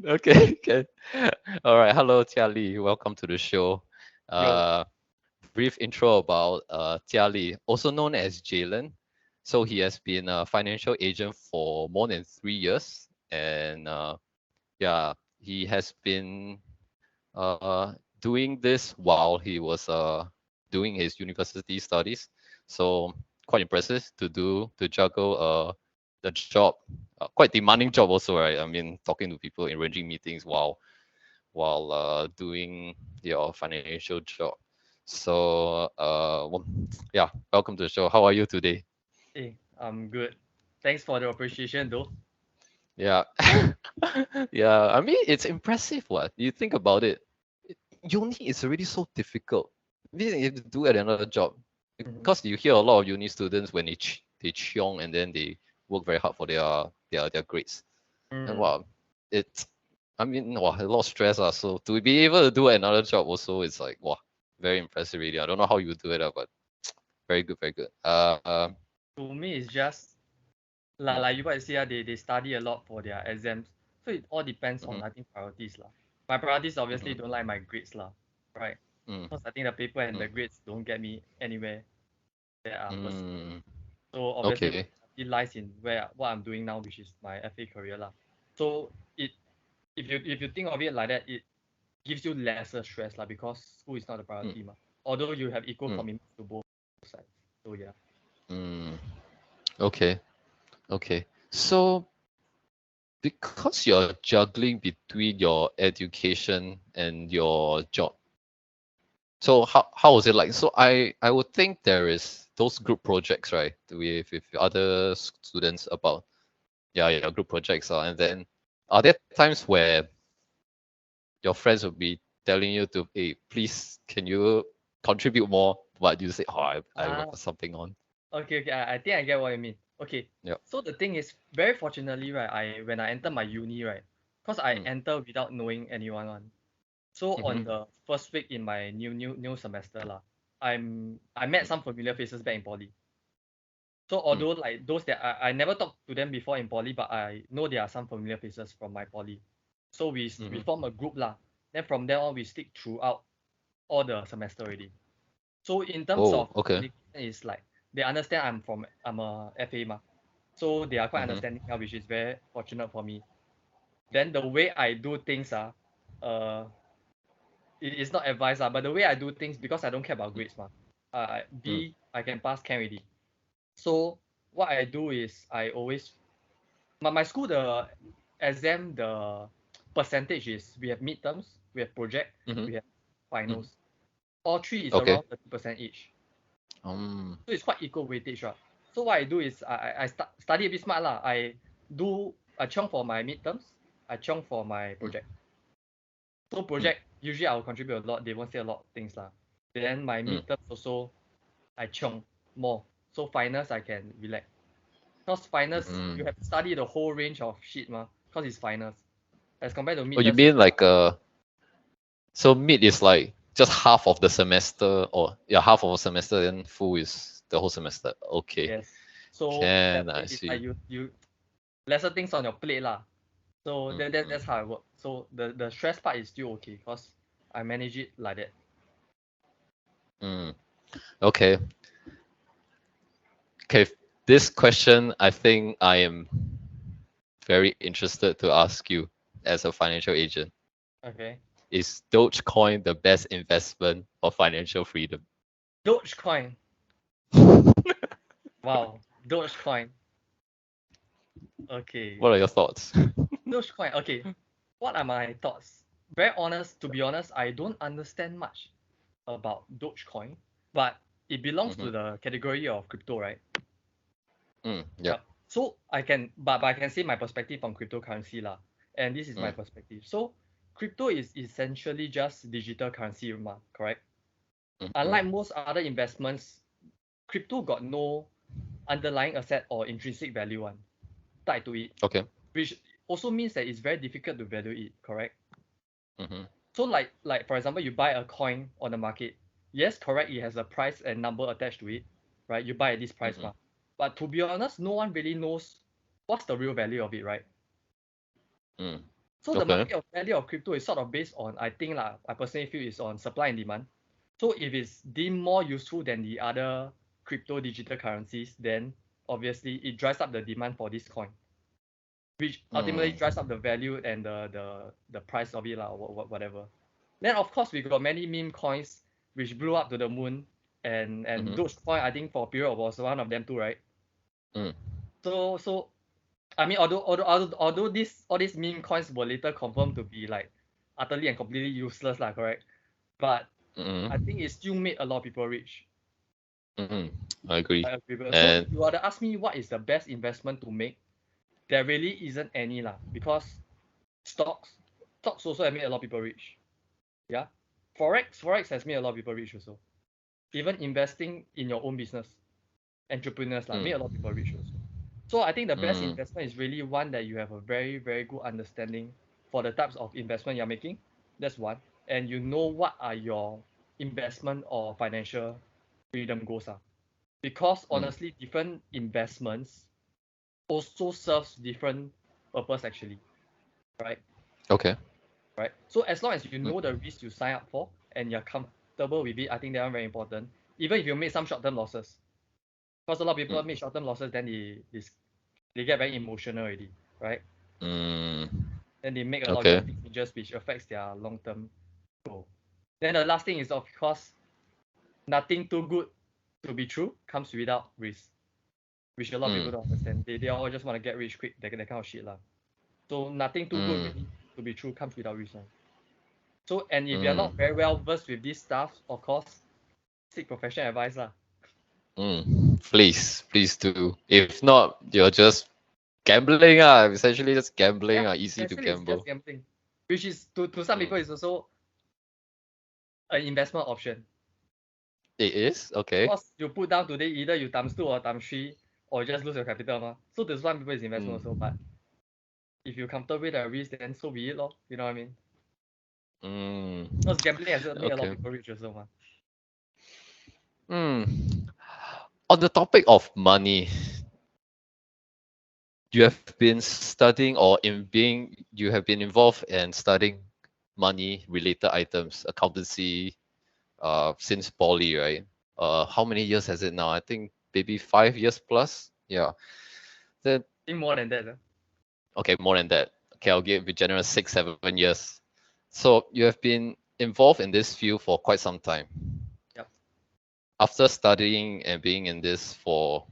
Okay, okay. All right. Hello, Jia Li. Welcome to the show. Yo, Uh, Brief intro about Jia Li, also known as Jaylen. So he has been a financial agent for more than 3 years, and yeah, he has been uh, doing this while he was doing his university studies. So quite impressive to juggle the job, quite demanding job also, right? I mean, talking to people, arranging meetings while doing your financial job. So yeah, welcome to the show. How are you today? hey, I'm good. Thanks for the appreciation though. Yeah, yeah. I mean, it's impressive. What you think about it? Uni is already so difficult. Then you have to do at another job Mhm. because you hear a lot of uni students when they chiong and then they work very hard for their grades. And Mm. wow, it's I mean wow, a lot of stress. So to be able to do another job also, it's like wow, very impressive really. I don't know how you do it, but very good, very good. To me, it's just like you what you say, they study a lot for their exams. So it all depends Mm-hmm, on I think priorities lah. My priorities obviously mm-hmm, don't like my grades lah, right? mm, Because I think the paper and mm, the grades don't get me anywhere that personally. mm. So obviously my Okay. priority lies in where what I'm doing now, which is my FA career lah. So it if you think of it like that, it gives you lesser stress lah because school is not the Mm, priority mah. Although you have equal mm, commitment to both sides. So yeah. mm. Okay. Okay. So because you're juggling between your education and your job, so how was it like? So I would think there is those group projects, right, with other students about yeah group projects, and then are there times where your friends will be telling you to hey please can you contribute more, but you say oh I got Ah, something on. okay. I think I get what you mean. Okay. Yeah. So the thing is, very fortunately, right, I when I enter my uni, right, cause I Mm, enter without knowing anyone one. So mm-hmm, on the first week in my new semester lah, I met mm, some familiar faces back in poly. So mm, although like those that I never talked to them before in poly, but I know there are some familiar faces from my poly. So we mm-hmm. form a group lah. Then from there on we stick throughout all the semester already. So in terms Oh, of okay. communication is like they understand I'm a FA mah. So they are quite Mm-hmm, understanding now, which is very fortunate for me. Then the way I do things uh it is not advice but the way I do things because I don't care about grades mah. mm, I can pass can already. So what I do is I always my school the exam the percentage is we have midterms, we have project, mm-hmm, we have mm-hmm. finals. All three is Okay. around 30% each. Um. So it's quite equal weightage right? So what I do is I study a bit smart lah. I chiong for my midterms, I chiong for my Mm, project. So mm, project usually I will contribute a lot. They won't say a lot of things lah. Then my mm, midterms also I chiong more. So finals I can relax. Cause finals you mm. have to study the whole range of shit mah. Cause it's finals. As compared to Oh, you midterms, you mean like so mid is like just half of the semester, or yeah, half of a semester, then full is the whole semester. Okay. yes. So that Can way I it's like see? you lesser things on your plate lah. So Mm, that's how I work. So the stress part is still okay cause I manage it like that. mm. Okay. Okay. This question, I think I am very interested to ask you as a financial agent. Okay. Is Dogecoin the best investment for financial freedom? Dogecoin. Wow. Dogecoin. Okay. What are your thoughts? Dogecoin. Okay. What are my thoughts? Very honest, to be honest, I don't understand much about Dogecoin, but it belongs Mm-hmm. to the category of crypto, right? Mm, yeah. Yep. So but I can say my perspective on cryptocurrency lah, and this is my Mm, perspective. So crypto is essentially just digital currency, correct? mm-hmm. Unlike most other investments, crypto got no underlying asset or intrinsic value one tied to it, Okay. which also means that it's very difficult to value it, correct? Mm-hmm. So like for example, you buy a coin on the market. Yes, correct, it has a price and number attached to it, right? You buy at this price, Mm-hmm. mah. But to be honest, no one really knows what's the real value of it, right? Mm. So the Okay. market value of crypto is sort of based on, I think lah, I personally feel is on supply and demand. So if it's deemed more useful than the other crypto digital currencies, then obviously it drives up the demand for this coin, which ultimately drives up the value and the price of it lah, or whatever. Then of course we got many meme coins which blew up to the moon, and Dogecoin I think for a period was one of them too, right? Mm. So I mean, although all these meme coins were later confirmed to be like utterly and completely useless, lah, correct? But I think it still made a lot of people rich. I agree. I agree. So if And you were to ask me what is the best investment to make, there really isn't any lah, because stocks also have made a lot of people rich. Yeah, forex has made a lot of people rich also. Even investing in your own business, entrepreneurs lah, made a lot of people rich also. So I think the best investment is really one that you have a very, very good understanding for the types of investment you're making. That's one. And you know what are your investment or financial freedom goals are. Because honestly, different investments also serves different purpose actually. Right? okay. Right. So as long as you know the risk you sign up for and you're comfortable with it, I think that one very important. Even if you make some short-term losses. Because a lot of people make short-term losses, then they get very emotional already, right? Then they make a lot of Okay. drastic changes which affects their long-term goal. Then the last thing is, of course, nothing too good to be true comes without risk, which a lot of people don't understand. They all just want to get rich quick, that kind of shit lah. So nothing too good really to be true comes without risk. So, and if you're not very well versed with this stuff, of course, seek professional advice lah. Please do. If not, you're just gambling. Essentially just gambling. Yeah, Easy to essentially it's just gamble. gambling, which is to some people is also an investment option. It is? Okay. Because you put down today, either you times 2 or times 3, or you just lose your capital ma. So to some people is investment also, but if you comfortable with the risk, then so be it lor. You know what I mean? Because gambling has made a lot of Okay. people rich also ma. On the topic of money, you have been studying or you have been involved in studying money related items, accountancy, since poly, right? How many years has it now? I think maybe 5 years plus. Yeah. Then I think more than that. okay, more than that. Okay, I'll give you generous 6, 7 years. So you have been involved in this field for quite some time. Yep. After studying and being in this for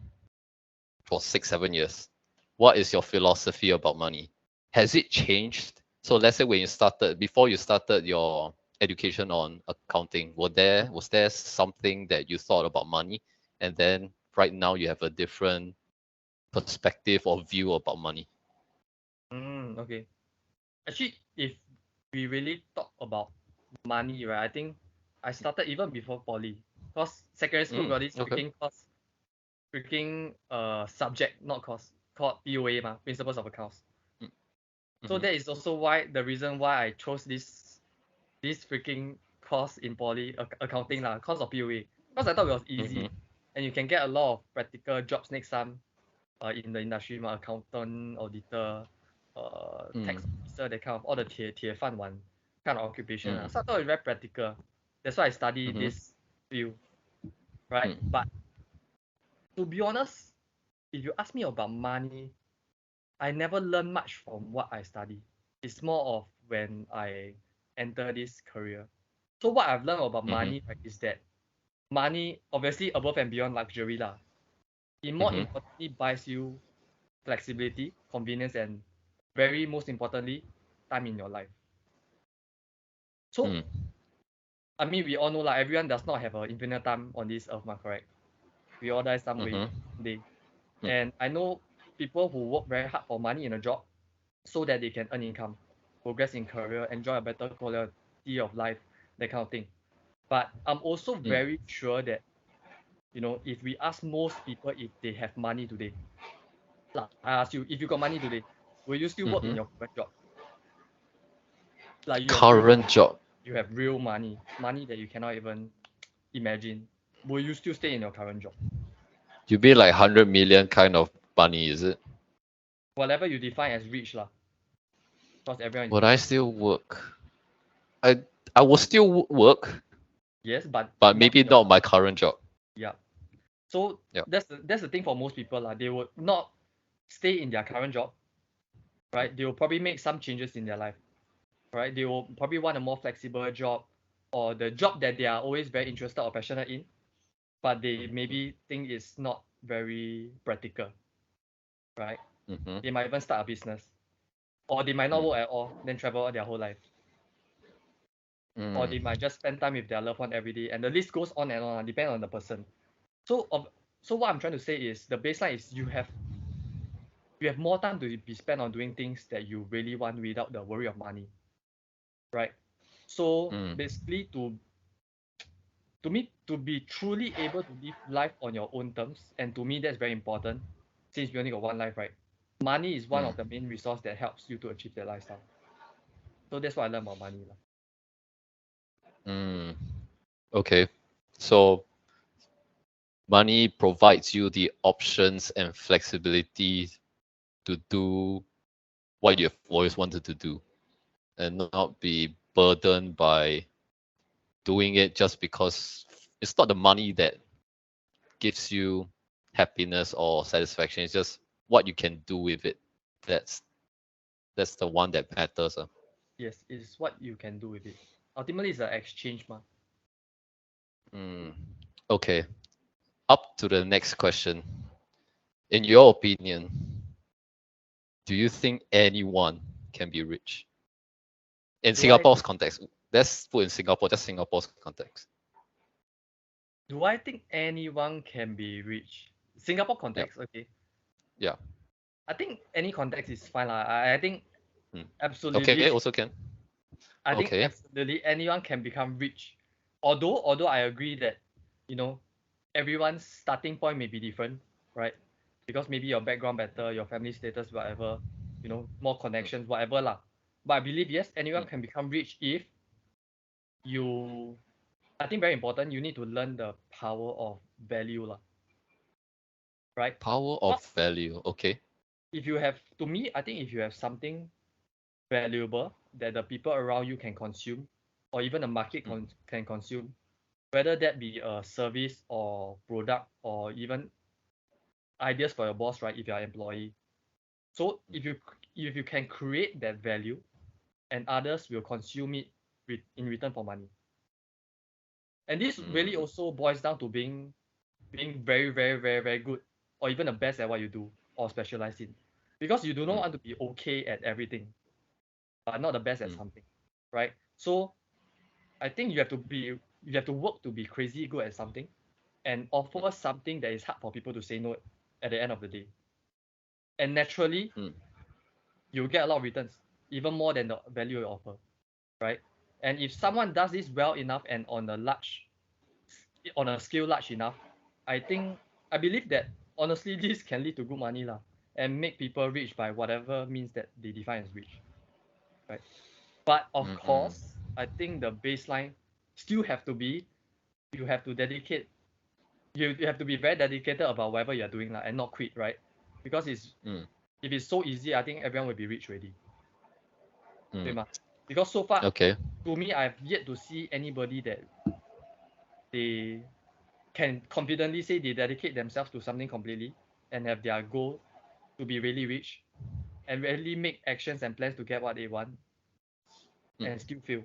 6, 7 years, what is your philosophy about money? Has it changed? So let's say when you started, before you started your education on accounting, was there something that you thought about money, and then right now you have a different perspective or view about money? Okay. Actually, if we really talk about money, right, I think I started even before poly. Because secondary school got this Okay. freaking subject, not course, called POA ma, Principles of Accounts. So that is also why the reason why I chose this freaking course in poly, accounting lah, cause of POA. Because I thought it was easy, and you can get a lot of practical jobs next time, in the industry ma, accountant, auditor, tax officer, that kind of all the 铁饭碗 kind of occupation lah. So I thought it was very practical. That's why I study this field, right? But to be honest, if you ask me about money, I never learn much from what I study. It's more of when I enter this career. So what I've learned about money, right, is that money, obviously above and beyond luxury lah, it more importantly buys you flexibility, convenience, and very most importantly, time in your life. So I mean, we all know like everyone does not have an infinite time on this earth, correct? We all die some way, someday. And I know people who work very hard for money in a job so that they can earn income, progress in career, enjoy a better quality of life, that kind of thing. But I'm also very sure that, you know, if we ask most people if they have money today, like I ask you, if you got money today, will you still work in your current job? Like Current job. you have real money that you cannot even imagine. Will you still stay in your current job? You mean like 100 million kind of money, is it? Whatever you define as rich lah. because everyone is Would I different. still work? I will still work, Yes, but but not maybe in your not my current job. yeah. So Yeah. that's the thing for most people lah. They would not stay in their current job, right? They will probably make some changes in their life, right? They will probably want a more flexible job or the job that they are always very interested or passionate in, but they maybe think it's not very practical, right? Mm-hmm. They might even start a business, or they might not work at all, then travel their whole life, or Mm. they might just spend time with their loved one every day, and the list goes on and on, depending on the person. So so what I'm trying to say is the baseline is you have more time to be spent on doing things that you really want without the worry of money, right? So Mm. basically to me to be truly able to live life on your own terms, and to me that's very important since we only got one life, right? Money is one Mm. of the main resource that helps you to achieve that lifestyle. So that's what I learned about money lah. Mm. Okay. So money provides you the options and flexibility to do what you've always wanted to do and not be burdened by doing it just because it's not the money that gives you happiness or satisfaction. It's just what you can do with it. That's that's the one that matters. Yes, it's what you can do with it. Ultimately it's an exchange ma. Mm. Okay. Up to the next question. In your opinion, do you think anyone can be rich? In Do I Singapore's context, let's put in Singapore, just Singapore's context. do I think anyone can be rich? Singapore Yeah, context, okay. yeah. I think any context is fine lah. I think Mm. Okay, absolutely also can. I think Okay. absolutely anyone can become rich. Although I agree that, you know, everyone's starting point may be different, right? Because maybe your background better, your family status, whatever, more Mm, connections, whatever lah. But I believe yes, anyone mm. can become rich if you I think very important, you need to learn the power of value lah, right? Power of Because value. Okay. if you have to me, I think if you have something valuable that the people around you can consume, or even the market Mm, can consume, whether that be a service or product or even ideas for your boss, right? If you're an employee. So mm, if you can create that value and others will consume it in return for money. And this really mm, also boils down to being very, very, very, very good or even the best at what you do or specialize in. Because you do not mm, want to be okay at everything, but not the best at mm, something. Right? So I think you have to work to be crazy good at something and offer something that is hard for people to say no at the end of the day. And naturally, mm, you'll get a lot of returns, even more than the value you offer, right? And if someone does this well enough and on a scale large enough, I believe that honestly this can lead to good money lah and make people rich by whatever means that they define as rich, right? But of mm, mm, course, I think the baseline still have to be you have to dedicate you have to be very dedicated about whatever you're doing lah and not quit, right? Because mm, if it's so easy, I think everyone will be rich already. 对 mm. 吗? Because so far, Okay. to me, I've yet to see anybody that they can confidently say they dedicate themselves to something completely and have their goal to be really rich and really make actions and plans to get what they want Mm, and still fail.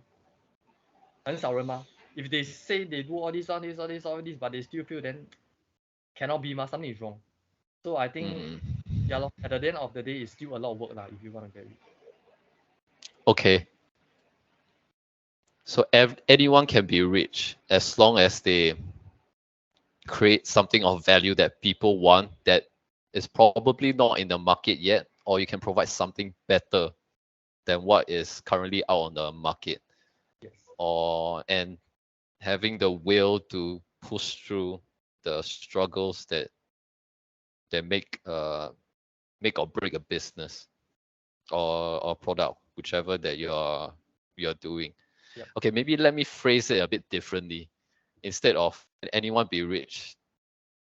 很少人吗 If they say they do all this, all this, all this, all this, but they still fail, then cannot be something is wrong. So I think, mm. yeah lor, at the end of the day, it's still a lot of work lah if you want to get rich. Okay. So anyone can be rich as long as they create something of value that people want that is probably not in the market yet, or you can provide something better than what is currently out on the market, Yes. or and having the will to push through the struggles that make or break a business or product, whichever that you're doing. Yep. Okay, maybe let me phrase it a bit differently. Instead of can anyone be rich,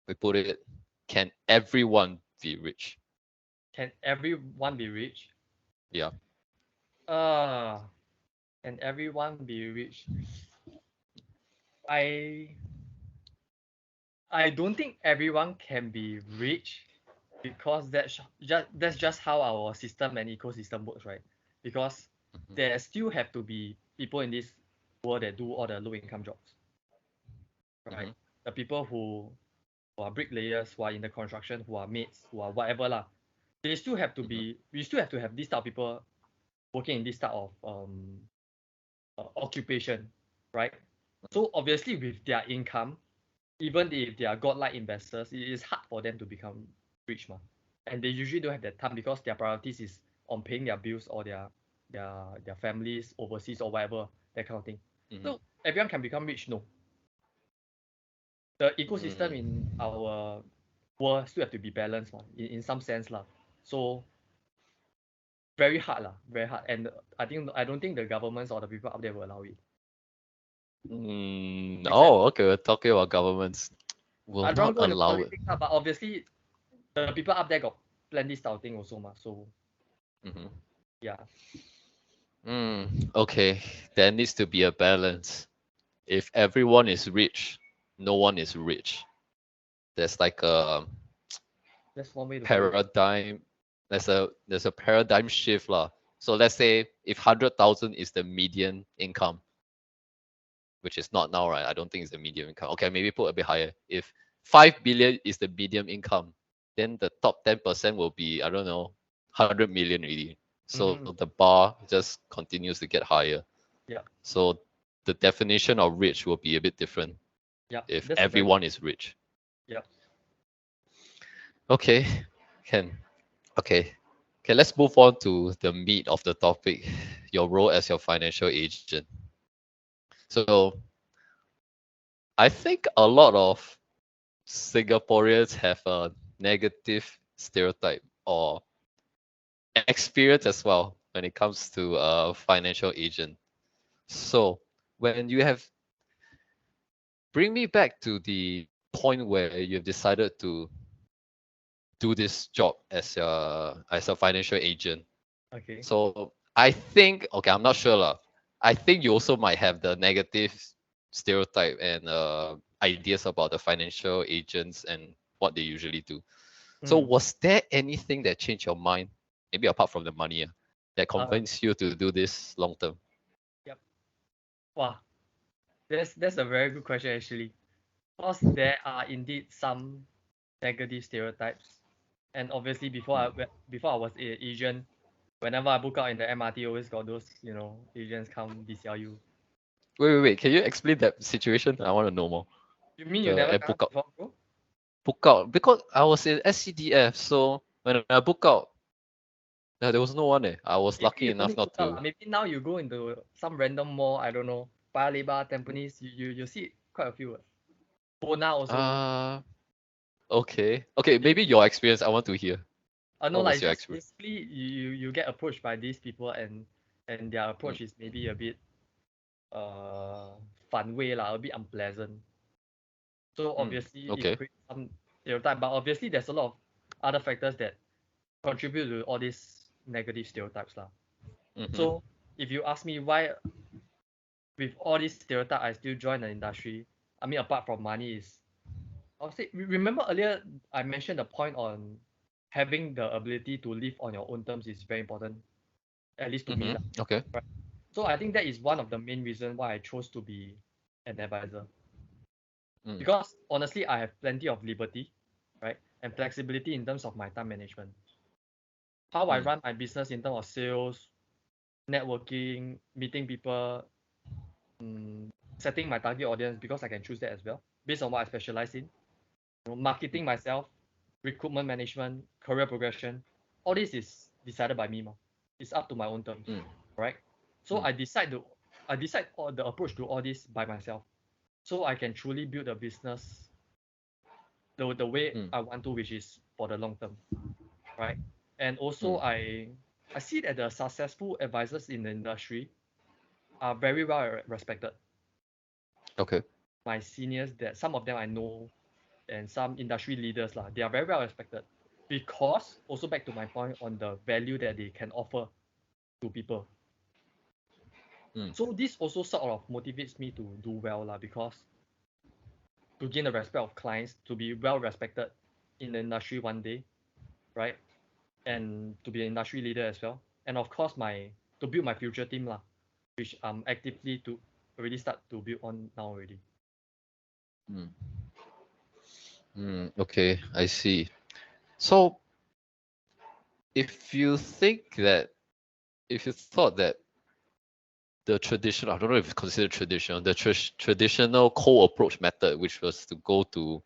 we put it, can everyone be rich? Can everyone be rich? Yeah. And everyone be rich. I don't think everyone can be rich because that's just how our system and ecosystem works, right? Because Mhm, there still have to be people in this world that do all the low income jobs, right? mhm, The people who are bricklayers, who are in the construction, who are maids, who are whatever lah. They still have to mhm, be. We still have to have this type of people working in this type of occupation, right? So obviously with their income, even if they are godlike investors, it is hard for them to become rich, ma. And they usually don't have that time because their priorities is on paying their bills or their families overseas or whatever, that kind of thing. mhm, So everyone can become rich, no. The ecosystem mm. in our world still have to be balanced, ma, in some sense lah. So very hard lah, very hard. And I don't think the governments or the people up there will allow it. Except Oh, okay. We're talking about governments. Will I don't not go into allow it. politics lah, but obviously the people up there got plenty style thing also ma. So Mhm. yeah. Okay. There needs to be a balance. If everyone is rich, no one is rich. There's like a That's one way to put it. paradigm. There's a paradigm shift lah. So let's say if 100,000 is the median income, which is not now, right? I don't think it's the median income. Okay, maybe put a bit higher. If 5 billion is the median income, then the top 10% will be, I don't know, 100 million really. So Mm-hmm. the bar just continues to get higher. Yeah. So the definition of rich will be a bit different Yeah. if That's a very everyone is rich. yeah. Okay, can. Okay. Okay, let's move on to the meat of the topic, your role as your financial agent. So I think a lot of Singaporeans have a negative stereotype or experience as well when it comes to a financial agent. So when you have bring me back to the point where you've decided to do this job as a financial agent. Okay. So I think okay, I'm not sure lah. I think you also might have the negative stereotype and ideas about the financial agents and what they usually do. So Mm. was there anything that changed your mind, maybe apart from the money, that Uh convinced you to do this long term? yep. Wow. That's a very good question actually. Because there are indeed some negative stereotypes. And obviously before I was a Asian, whenever I book out in the MRT, always got those, Asians come DCL you. Wait. Can you explain that situation? I want to know more. You mean you The never come book out, before, bro? because I was in SCDF, so when I book out, there was no one. I was Maybe lucky you don't enough need book not out lah. to. Maybe now you go into some random mall, I don't know, Paya Lebar, Tampines, you see quite a few. Bona also. Uh, okay. You, Maybe your experience. I want to hear. no What lah, was it's your just experience? basically you get approached by these people and their Mm, approach is maybe a bit fun way lah, a bit unpleasant. So obviously it okay. creates some stereotype, but obviously there's a lot of other factors that contribute to all these negative stereotypes lah. Mm-hmm. So if you ask me why with all these stereotype I still join the industry, I mean apart from money is I'll say remember earlier I mentioned the point on having the ability to live on your own terms is very important, at least to me lah. Okay. Right. So I think that is one of the main reasons why I chose to be an advisor. Mm, Because honestly I have plenty of liberty, right? And flexibility in terms of my time management. How I mm, run my business in terms of sales, networking, meeting people, setting my target audience because I can choose that as well, based on what I specialize in. Marketing myself, recruitment management, career progression, all this is decided by me, ma. It's up to my own terms, mm, right? So mm, I decide all the approach to all this by myself, so I can truly build a business the way mm, I want to, which is for the long term, right? And also mm. I see that the successful advisors in the industry are very well respected. Okay. My seniors, that some of them I know, and some industry leaders lah, they are very well respected because also back to my point on the value that they can offer to people. So this also sort of motivates me to do well lah, because to gain the respect of clients, to be well respected in the industry one day, right? And to be an industry leader as well. And of course, to build my future team lah, which I'm actively to already start to build on now already. Okay, I see. So if you thought that the traditional, I don't know if it's considered traditional, the traditional cold approach method, which was to go to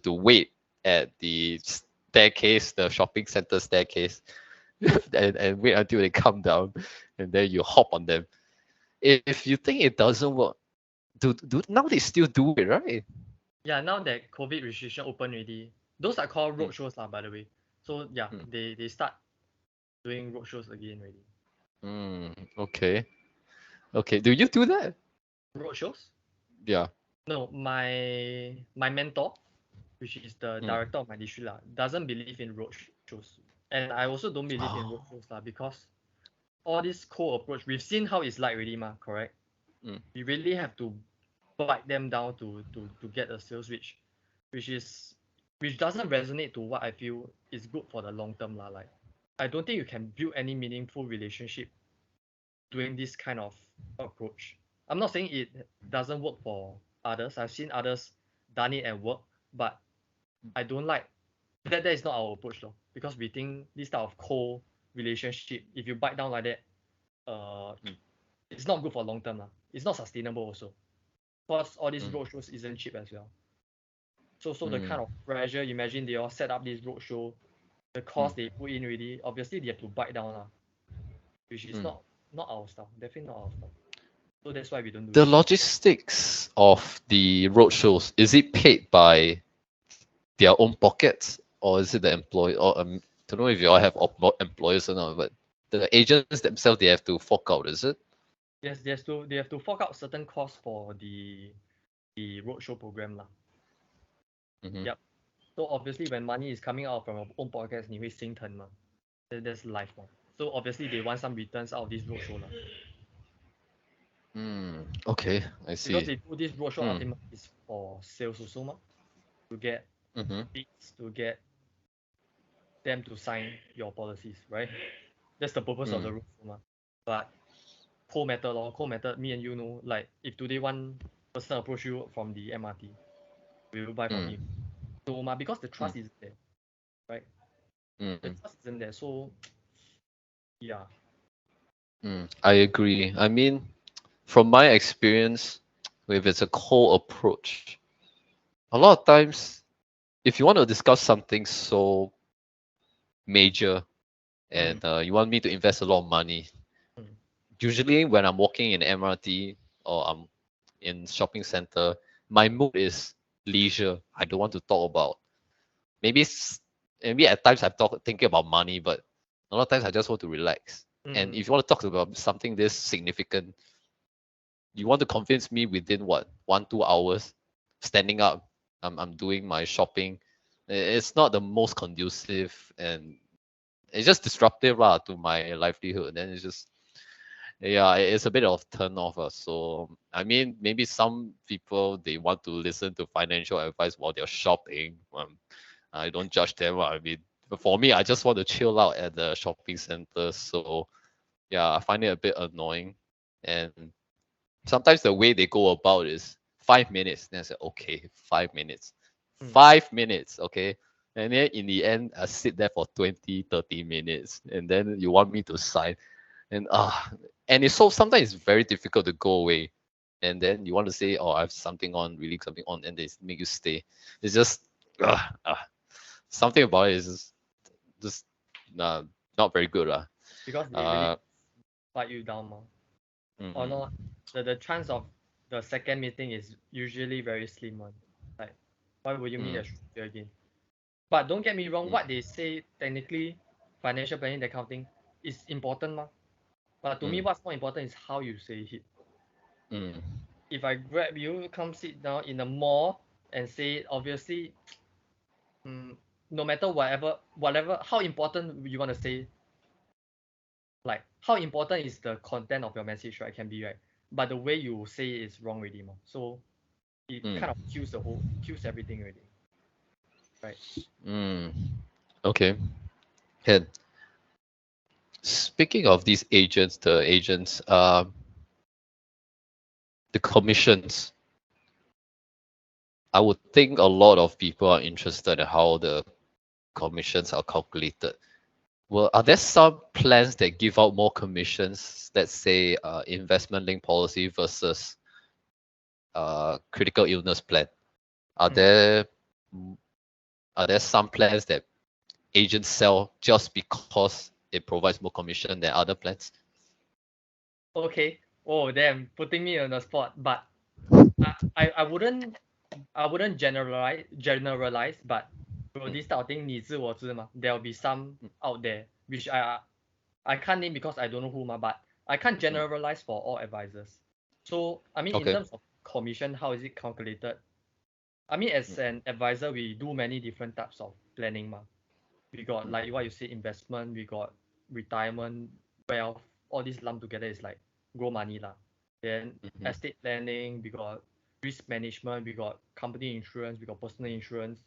wait at the staircase, the shopping center staircase, and wait until they come down, and then you hop on them. If you think it doesn't work, now they still do it, right? Yeah, now that COVID restriction open already, those are called road shows lah, by the way. So yeah, they start doing road shows again already. Okay. Okay. Do you do that? Road shows? Yeah. No, my mentor, which is the director of my district lah, doesn't believe in road shows. And I also don't believe in road shows lah, because all this co-approach, we've seen how it's like already ma, correct? We really have to bite them down to get a sales reach, which doesn't resonate to what I feel is good for the long term lah. Like, I don't think you can build any meaningful relationship doing this kind of approach. I'm not saying it doesn't work for others. I've seen others done it and work, but I don't like that. That is not our approach though, because we think this type of cold relationship, if you bite down like that, it's not good for long term lah. It's not sustainable also, because all these road shows isn't cheap as well. So the kind of pressure, imagine they all set up this road show, the cost they put in already, obviously they have to bite down lah, which is not our style, definitely not our style. So that's why we don't do The it. logistics of the roadshows, is it paid by their own pockets, or is it the employee? Or don't know if you all have employers or not, but the agents themselves, they have to fork out, is it? Yes, they have to fork out certain costs for the roadshow program lah. Yep. So obviously when money is coming out from your own pockets, 你会心疼嘛? That's life嘛. So obviously they want some returns out of this roadshow lah. Okay, I see. Because they do this roadshow ultimately is for sales also ma, to get leads, to get them to sign your policies, right? That's the purpose of the roadshow ma. But cold method, me and you know, like if today one person approach you from the MRT, will you buy from him? So because the trust is there, right? The trust isn't there, so yeah. I agree. I mean, from my experience, if it's a cold approach, a lot of times, if you want to discuss something so major and you want me to invest a lot of money, usually when I'm walking in MRT or I'm in shopping center, my mood is leisure. I don't want to talk about. Maybe at times I'm thinking about money, but a lot of times I just want to relax. And if you want to talk about something this significant, you want to convince me within what 1-2 hours, standing up, I'm doing my shopping. It's not the most conducive, and it's just disruptive to my livelihood. Then it's just it's a bit of turn off. So I mean, maybe some people they want to listen to financial advice while they're shopping. I don't judge them. I mean, for me, I just want to chill out at the shopping center. So yeah, I find it a bit annoying. And sometimes the way they go about is 5 minutes. Then I say, okay, 5 minutes. 5 minutes, okay? And then in the end, I sit there for 20, 30 minutes. And then you want me to sign. And it's so sometimes it's very difficult to go away. And then you want to say, oh, I have something on, really something on, and they make you stay. It's just something about it is just not very good. Because they really fight you down ma. Or not, the chance of the second meeting is usually very slim one. Like, why would you meet a stranger again? But don't get me wrong, what they say technically, financial planning, that kind of thing, is important ma. But to me, what's more important is how you say it. If I grab you, come sit down in the mall and say it, obviously, no matter whatever, how important you want to say, like how important is the content of your message, right? Can be right, but the way you say it is wrong already, ma. So it kind of kills everything already, right? Okay. And speaking of these agents, the commissions, I would think a lot of people are interested in how the commissions are calculated. Well, are there some plans that give out more commissions? Let's say investment linked policy versus critical illness plan. Are Mm. there mm, are there some plans that agents sell just because it provides more commission than other plans? Okay. Oh damn, putting me on the spot. But I wouldn't generalize, but bro, Mm, this type of thing 你知我知嘛. There will be some mm, out there which I can't name because I don't know who ma, but I can't mm. generalize for all advisors. So I mean in Okay. terms of commission, how is it calculated? I mean as Mm, an advisor, we do many different types of planning ma. We got mm, like what you say investment, we got retirement, wealth, all these lump together is like grow money lah. Then mhm, estate planning, we got risk management, we got company insurance, we got personal insurance,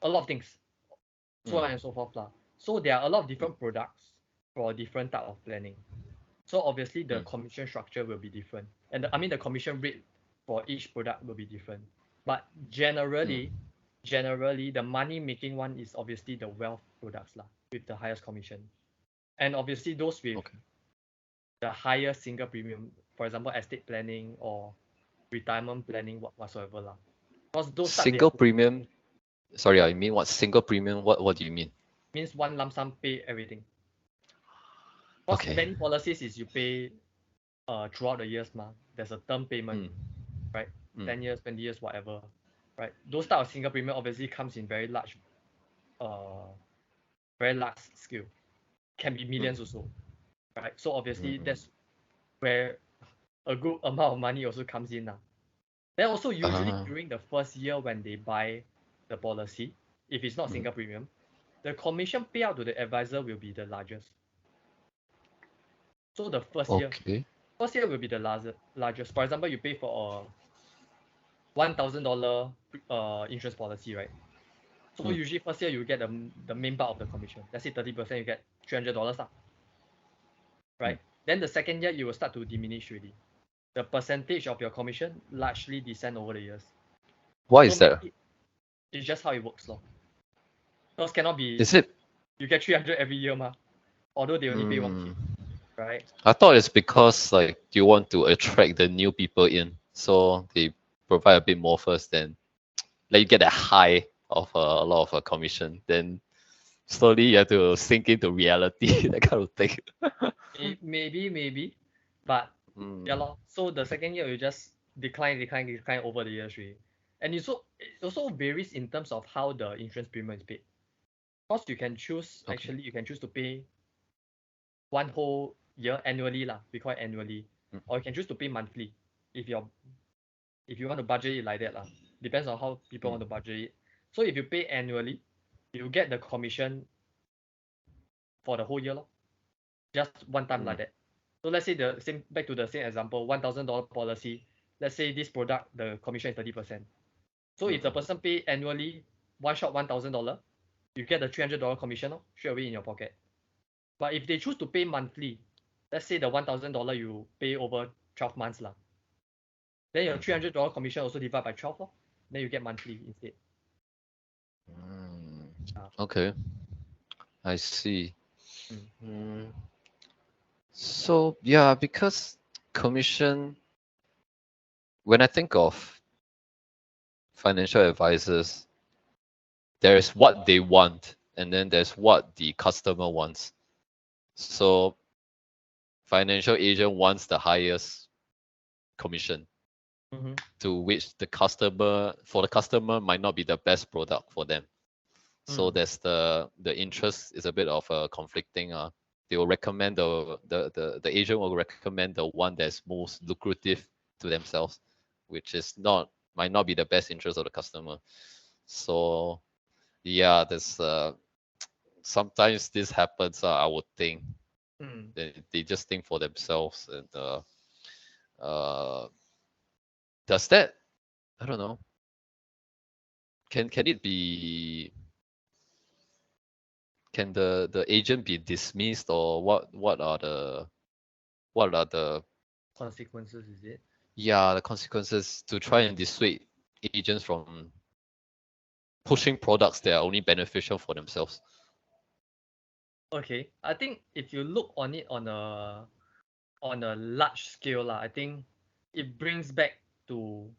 a lot of things, so mm, on and so forth lah. So there are a lot of mm, different products for different type of planning. So obviously the mm, commission structure will be different, and I mean the commission rate for each product will be different. But mm. generally the money making one is obviously the wealth products lah with the highest commission, and obviously those with Okay. the highest single premium, for example estate planning or retirement planning whatsoever lah. Because those type they Single have to premium. Sorry, I mean what single premium? What do you mean? means one lump sum pay everything. Because Okay. many policies is you pay throughout the years ma. There's a term payment, Mm, right? mm, 10 years, 20 years, whatever, right? Those type of single premium obviously comes in uh, very large scale, can be mm, millions also, right? So mm, obviously mm. that's where a good amount of money also comes in now. Then also usually Ah, during the first year when they buy the policy, if it's not mm. single premium, the commission payout to the advisor will be the largest. So the Okay. first year will be the largest. For example, you pay for a $1,000 insurance policy, right? So Mm, usually first year you get the main part of the commission. Let's say 30%, you get $300 lah, mm. right? Then the second year you will start to diminish really. The percentage of your commission largely descend over the years. Why So is that? maybe it's just how it works lor. Because cannot be Is it? you get 300 every year ma. Although they only pay 1K, Mm, right? I thought it's because like you want to attract the new people in, so they provide a bit more first, then like you get a high of a lot of commission, then slowly you have to sink into reality, that kind of thing. Maybe, but yeah Mm, lor. So the second year you just decline over the years really. And it also varies in terms of how the insurance premium is paid. Because okay. you can choose to pay one whole year annually lah, we call it annually. Mm, Or you can choose to pay monthly if you're if you want to budget it like that lah. Depends on how people mm, want to budget it. So if you pay annually, you get the commission for the whole year lor. Just one time like mm, that. So let's say the same back to the same example, $1,000 policy. Let's say this product the commission is 30%. So mm, if the mm, person pay annually one shot $1,000, you get the $300 commission straight away in your pocket. But if they choose to pay monthly, let's say the $1,000 you pay over 12 months lah, then your mm, $300 commission also divide by 12 lor. Then you get monthly instead. mm. Ah, Okay, I see. mm, Mm. So yeah, because commission, when I think of financial advisors, there's what they want, and then there's what the customer wants. So financial agent wants the highest commission, mm-hmm, to which the customer might not be the best product for them. So mm, there's the interest is a bit of a conflicting. They will recommend the agent will recommend the one that's most lucrative to themselves, which is not might not be the best interest of the customer. So yeah, there's sometimes this happens. I would think. They just think for themselves, and does that, I don't know, can it be, can the agent be dismissed, or what are the Consequences, is it? the consequences to try and dissuade agents from pushing products that are only beneficial for themselves? Okay, I think if you look on it on a large scale lah, I think it brings back to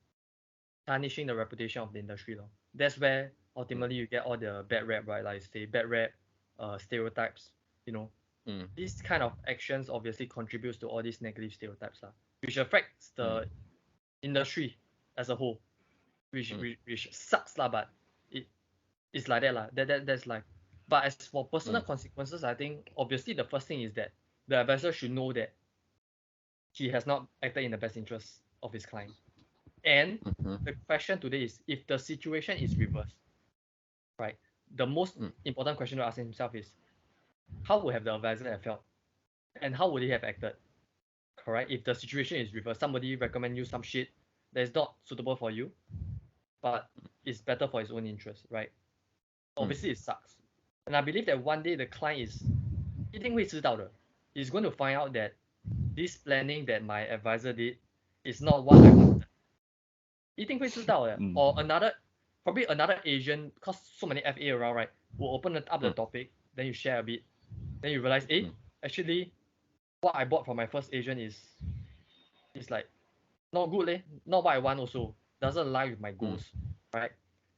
tarnishing the reputation of the industry lah. That's where ultimately you get all the bad rap, right? Like say bad rap, stereotypes. You know, Mm, these kind of actions obviously contributes to all these negative stereotypes lah, which affects mm, the industry as a whole, which mm, which, which sucks lah, but it's like that lah. That's like, but as for personal mm, consequences, I think obviously the first thing is that the advisor should know that he has not acted in the best interest of his client. And mhm, the question today is, if the situation is reversed, right? The most mm, important question to ask himself is, how would have the advisor have felt, and how would he have acted? Correct? If the situation is reversed, somebody recommend you some shit that is not suitable for you, but it's better for his own interest, right? mm, Obviously it sucks. And I believe that one day the client is 一定会知道的. He's going to find out that this planning that my advisor did is not what I wanted. 一定会知道的. mm, Or probably another Asian, cause so many FA around, right? Will open up the mm, topic, then you share a bit, then you realize, mm, actually, what I bought from my first agent is like not good leh, not what I want also, doesn't align with my mm, goals, right?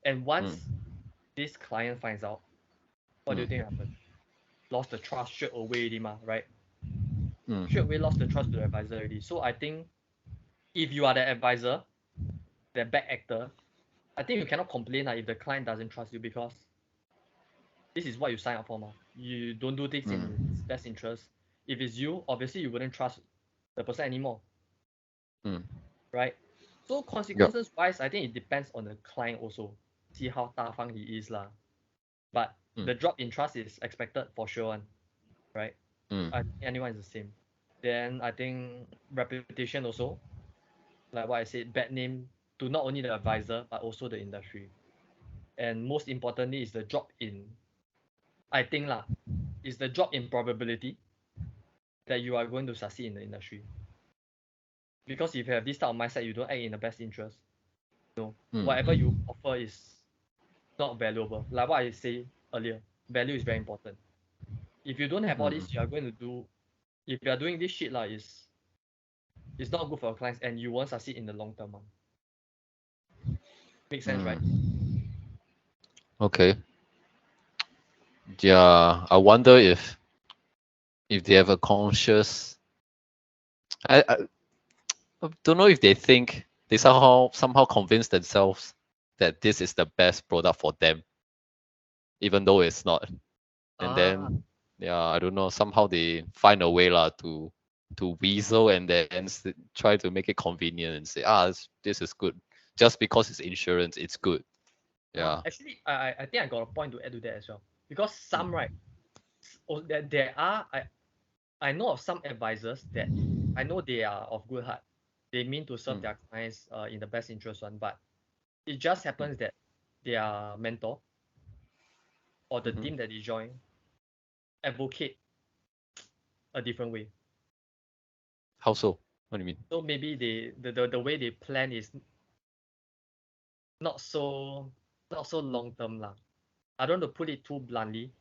And mm, once this client finds out, what do you mm, think happened? Lost the trust straight away already ma, right? Straight mm, away lost the trust to the advisor already. So I think if you are the advisor, the bad actor, I think you cannot complain if the client doesn't trust you, because this is what you sign up for ma. You don't do things in his best interest. If it's you, obviously you wouldn't trust the person anymore, mm. right? So Yep. consequences wise, I think it depends on the client also. See how 大方 he is lah. But Mm, the drop in trust is expected for sure one, right? mm, I think anyone is the same. Then I think reputation also, like what I said, bad name to not only the advisor but also the industry. And most importantly is the drop in, I think lah, is the drop in probability that you are going to succeed in the industry. Because if you have this type of mindset, you don't act in the best interest. Whatever you mm, offer is not valuable. Like what I say earlier, value is very important. If you don't have all this, you are mm, going to do. If you are doing this shit like is not good for your clients, and you won't succeed in the long term. Makes sense, right? mm. Okay. Yeah, I wonder if they have a conscious. I don't know if they think they somehow convince themselves that this is the best product for them, even though it's not. And Ah, then yeah, I don't know. Somehow they find a way lah to weasel and then try to make it convenient and say this is good just because it's insurance, it's good. Yeah. actually, I think I got a point to add to that as well. Because some, Mm, right, there are, I know of some advisors that I know they are of good heart. They mean to serve mm, their clients in the best interest one, but it just mm, happens that their mentor or the mhm. team that they join advocate a different way. How so? What do you mean? So maybe the way they plan is not so not so long term lah. I don't want to put it too bluntly,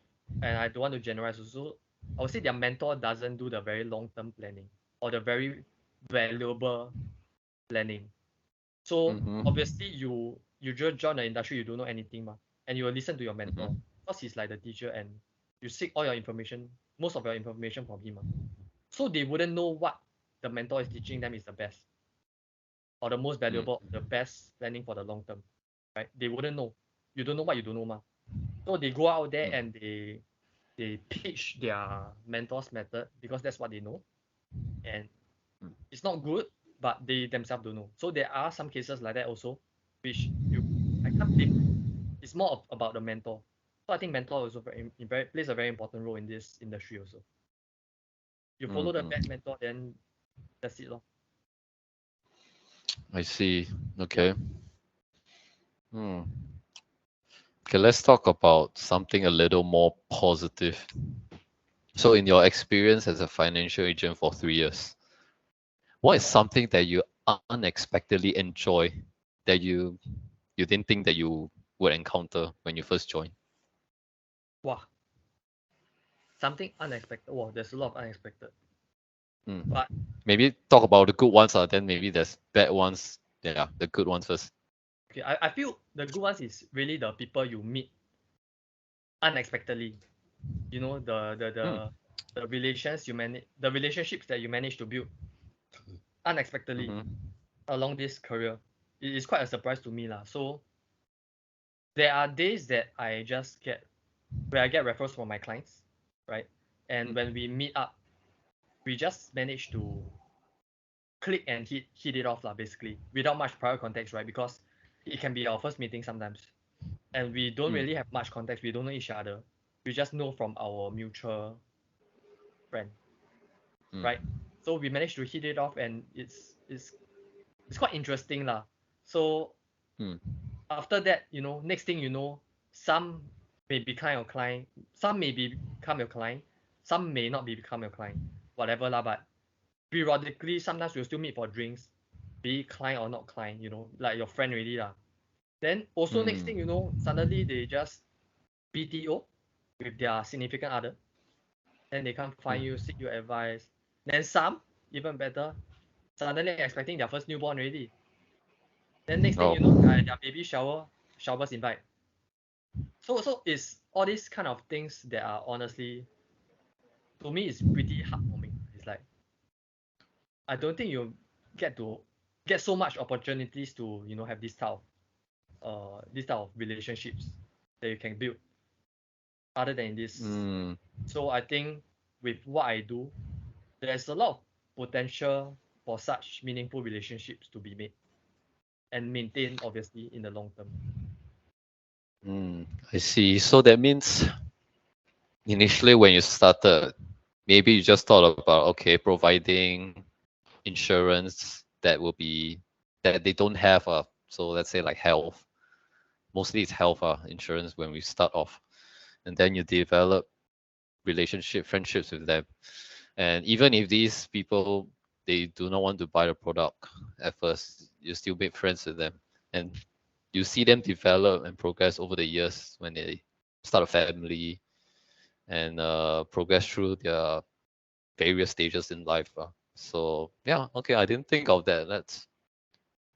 and I don't want to generalize also. I would say their mentor doesn't do the very long term planning or the very valuable planning. So Mm-hmm. obviously you just join the industry, you don't know anything ma, and you will listen to your mentor Mm-hmm. because he's like the teacher, and you seek all your information, most of your information from him ma. So they wouldn't know what the mentor is teaching them is the best or the most Mm, valuable, the best planning for the long term, right? They wouldn't know. You don't know what you don't know ma. So they go out there mm, and they pitch their mentor's method because that's what they know, and mm, it's not good, but they themselves don't know. So there are some cases like that also, which I can't blame. It's more about the mentor. So I think mentor also very plays a very important role in this industry also. You follow the bad mentor, then that's it, lor. I see. Okay. Hmm. Okay, let's talk about something a little more positive. So, in your experience as a financial agent for 3 years, what is something that you unexpectedly enjoy that you didn't think that you would encounter when you first joined? Wow, something unexpected. Wow, there's a lot of unexpected. Hmm. But Maybe talk about the good ones, then maybe there's bad ones. Yeah, the good ones first. okay, I feel the good ones is really the people you meet unexpectedly. You know, Hmm. the relations you manage, the relationships that you manage to build unexpectedly Mm-hmm. along this career. It is quite a surprise to me, lah. So there are days that I just get where I get referrals from my clients, right? And when we meet up, we just manage to click and hit it off, lah, basically, without much prior context, right? Because it can be our first meeting sometimes, and we don't Mm. really have much context. We don't know each other. We just know from our mutual friend, Mm. right? So we managed to hit it off, and it's quite interesting, lah. So Mm. after that, next thing you know, some may become your client, some may become your client, some may not become your client, whatever lah. But periodically, sometimes we'll still meet for drinks, be it client or not client, like your friend already lah. Then also next thing you Mm. know, suddenly they just BTO with their significant other. Then they come find you, seek your advice. Then some, even better, suddenly expecting their first newborn already. Then next thing Oh. you know, their baby showers invite. So it's all these kind of things that are honestly, to me, it's pretty heartwarming. It's like I don't think you get so much opportunities to have this type of relationships that you can build other than this. Mm. So I think with what I do, there's a lot of potential for such meaningful relationships to be made and maintained, obviously, in the long term. Mm. I see. So that means initially when you started, maybe you just thought about, okay, providing insurance that will be that they don't have. So let's say like health. Mostly it's health insurance when we start off, and then you develop friendships with them. And even if these people they do not want to buy the product at first, you still make friends with them, and you see them develop and progress over the years when they start a family and progress through their various stages in life. So yeah, okay, I didn't think of that.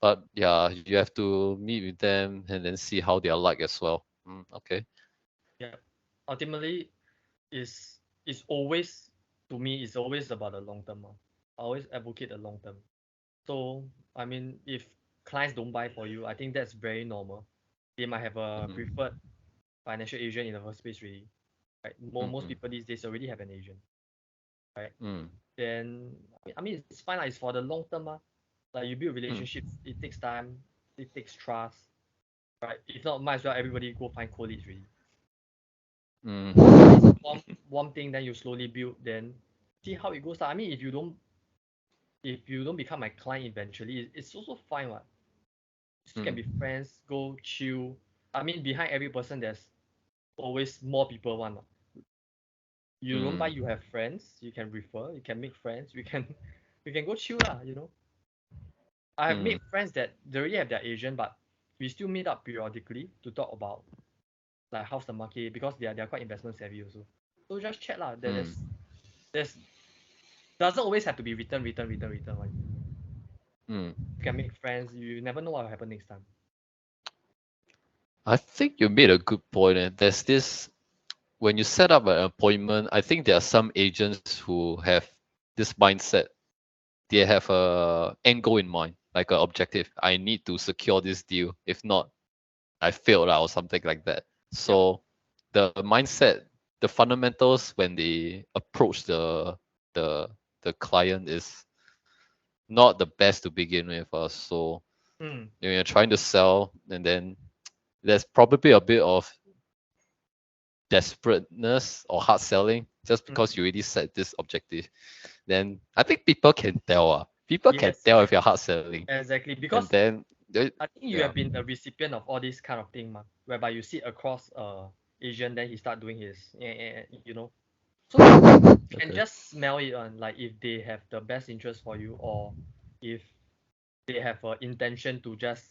But yeah, you have to meet with them and then see how they are like as well. Okay. Yeah. Ultimately, is always to me is always about the long term. I always advocate the long term. So I mean, if clients don't buy for you, I think that's very normal. They might have a Mm-hmm. preferred financial agent in the first place, really. Right? Most Mm-hmm. people these days already have an agent, right? Mm. Then I mean it's fine. It's for the long term. Like you build Mm. relationships, it takes time, it takes trust, right? If not, might as well everybody go find co-leads, really. Start Mm. with one thing, then you slowly build, then see how it goes. I mean, if you don't become my client eventually, it's also fine. What still can be Mm. friends, go chill. I mean, behind every person, there's always more people. One. You don't buy, Mm. you have friends. You can refer. You can make friends. We can go chill lah. I have Mm. made friends that they already have their agent, but we still meet up periodically to talk about like how's the market because they are quite investment savvy also. So just chat lah. Mm. There's doesn't always have to be return one. Mm. You can make friends. You never know what will happen next time. I think you made a good point. And there's this when you set up an appointment, I think there are some agents who have this mindset. They have a end goal in mind, like an objective. I need to secure this deal. If not, I failed or something like that. Yep. So the mindset, the fundamentals when they approach the the client is not the best to begin with. So Mm. you're trying to sell, and then there's probably a bit of desperateness or hard selling just because you already set this objective, then I think people can tell. People can Yes, tell if you're hard selling. exactly. And Because then, I think you have been the recipient of all this kind of thing, whereby you sit across Asian, then he start doing his, you know. So you can Okay. just smell it on, like if they have the best interest for you, or if they have an intention to just,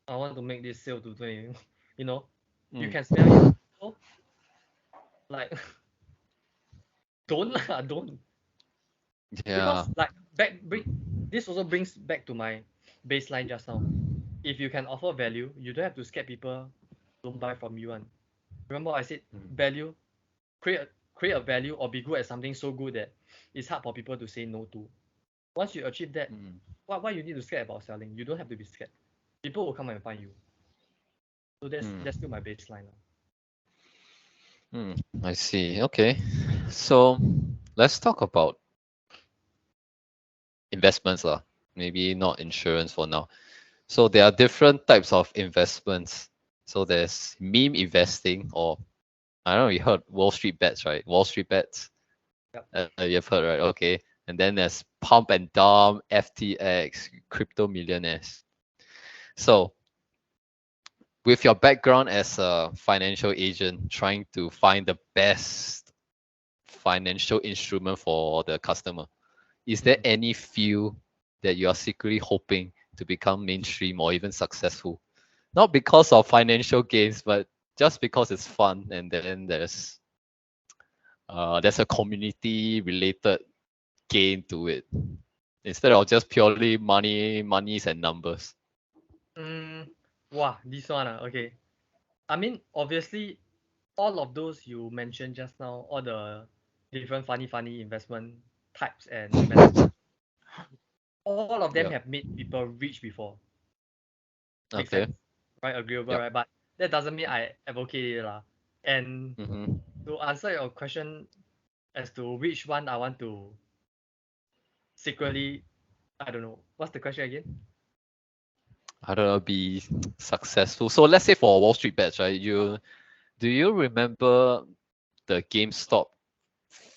I want to make this sale to do, you know, you Mm. can smell it. So, like, don't lah, don't. Yeah. Because like this also brings back to my baseline just now. If you can offer value, you don't have to scare people don't buy from you. And remember I said Mm. value, create a value or be good at something so good that it's hard for people to say no to. Once you achieve that, Mm. why you need to scared about selling? You don't have to be scared. People will come and find you. So that's still my baseline. I see. Okay. So let's talk about investments lah. Maybe not insurance for now. So there are different types of investments. So there's meme investing, or I don't know, you heard Wall Street bets, right? Wall Street bets. Yep. You've heard, right? Okay. And then there's pump and dump, FTX, crypto millionaires. So with your background as a financial agent, trying to find the best financial instrument for the customer, is there any field that you are secretly hoping to become mainstream or even successful? Not because of financial gains, but just because it's fun, and then there's a community related gain to it instead of just purely monies and numbers. Wow, this one okay. I mean, obviously, all of those you mentioned just now, all the different funny investment types and methods, all of them Yeah. have made people rich before. Make Okay. sense? Right? Agreeable, Yep. right? But that doesn't mean I advocate it lah. And Mm-hmm. to answer your question as to which one I want to secretly, I don't know. What's the question again? I don't know, be successful. So let's say for Wall Street bets, right? Do you remember the GameStop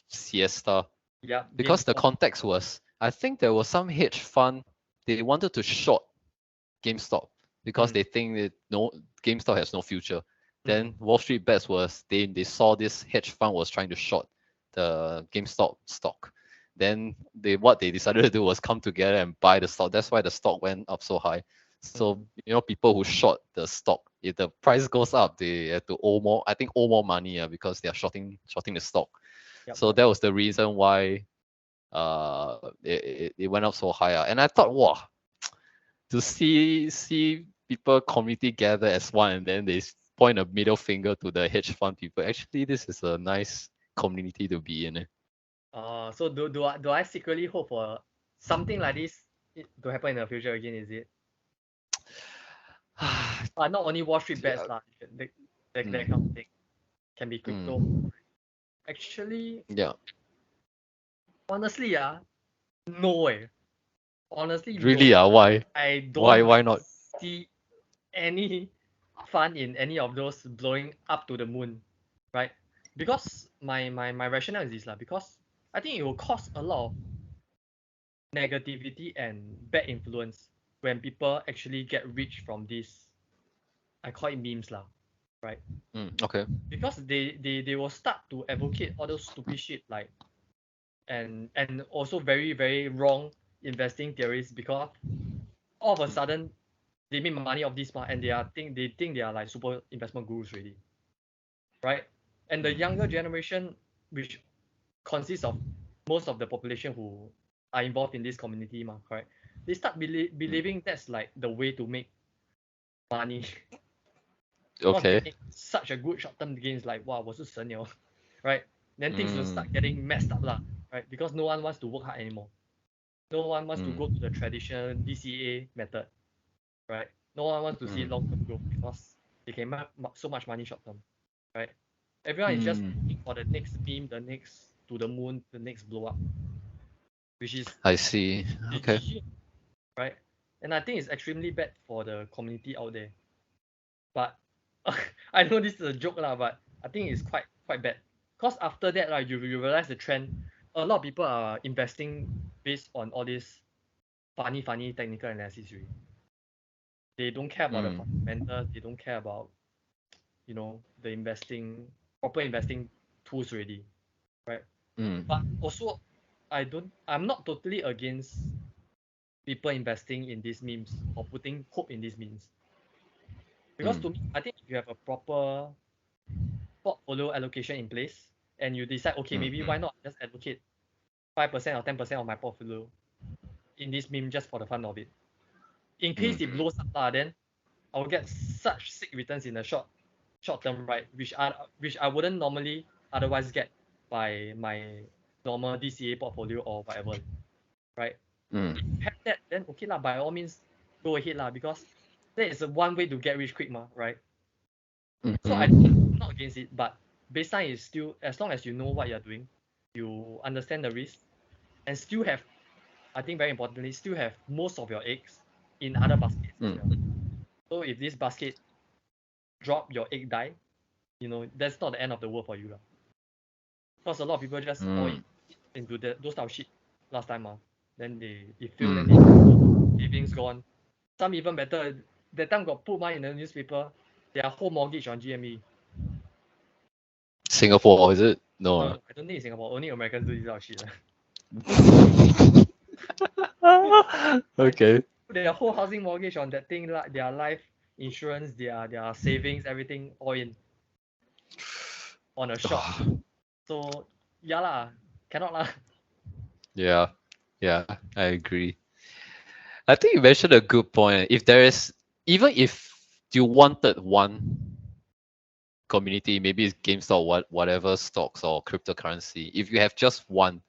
siesta? Yeah, Because the GameStop. context was, I think there was some hedge fund, they wanted to short GameStop because Mm, they think that no GameStop has no future. mm, Then Wall Street bets was they saw this hedge fund was trying to short the GameStop stock. Then what they decided to do was come together and buy the stock. That's why the stock went up so high. So mm. people who short the stock, if the price goes up, they have to owe more. I think owe more money because they are shorting the stock. Yep, So yep. that was the reason why it went up so high. And I thought, wow, to see people community gather as one, and then they point a middle finger to the hedge fund people. Actually, this is a nice community to be in. So do I secretly hope for something like this to happen in the future again? Is it? Not only Wall Street bets Yeah. lah, that kind of Mm, thing. Can be crypto. mm, Actually, yeah. honestly, no way. Honestly, no. Really? Why? I Why? don't Why not? see any fun in any of those blowing up to the moon, right? Because my rationale is this lah. Because I think it will cause a lot of negativity and bad influence when people actually get rich from this. I call it memes lah, right? Okay. Because they will start to advocate all those stupid shit like and also very very wrong investing theories because all of a sudden they make money off this and they think they are like super investment gurus already, right? And the younger Mm, generation, which consists of most of the population who are involved in this community, correct? They start mm. believing that's like the way to make money because they Okay. make such a good short-term gains like wow 我是神了 right? Then things will start Mm, getting messed up lah, right? Because no one wants to work hard anymore. No one wants to go to the mm, traditional DCA method, right? No one wants to see long-term mm, growth because they can make so much money short-term, right? Everyone is just looking mm. for the next meme, the next to the moon, the next blow up, which is I see. Okay. GG, right? And I think it's extremely bad for the community out there. But I know this is a joke lah, but I think it's quite quite bad. Because after that, right, you realize the trend. A lot of people are investing based on all this funny technical analysis. Really. They don't care about the fundamentals. They don't care about, the proper investing tools already, right? But also, I'm not totally against people investing in these memes or putting hope in these memes. Because to me, I think if you have a proper portfolio allocation in place and you decide, okay, maybe why not just allocate 5% or 10% of my portfolio in this meme just for the fun of it. In case it blows up, then I'll get such sick returns in the short term, right? Which I wouldn't normally otherwise get by my normal DCA portfolio or whatever, right? If you have that, then okay lah, by all means go ahead lah, because that is one way to get rich quick right? So I'm not against it, but baseline is still, as long as you know what you're doing, you understand the risk, and still have, I think very importantly, still have most of your eggs in other baskets as well. So if this basket drop, your egg die, that's not the end of the world for you. Because a lot of people just fall into those type of shit last time. Then they feel that savings gone. Some even better, that time got put money in the newspaper, their whole mortgage on GME. Singapore, is it? No. I don't think it's Singapore. Only Americans do this type of shit. Okay. Their whole housing mortgage on that thing, like their life insurance, their savings, everything all in on a shot. So yeah lah, cannot lah. Yeah, I agree. I think you mentioned a good point. If there is, even if you wanted one community, maybe it's GameStop, whatever stocks or cryptocurrency, if you have just one,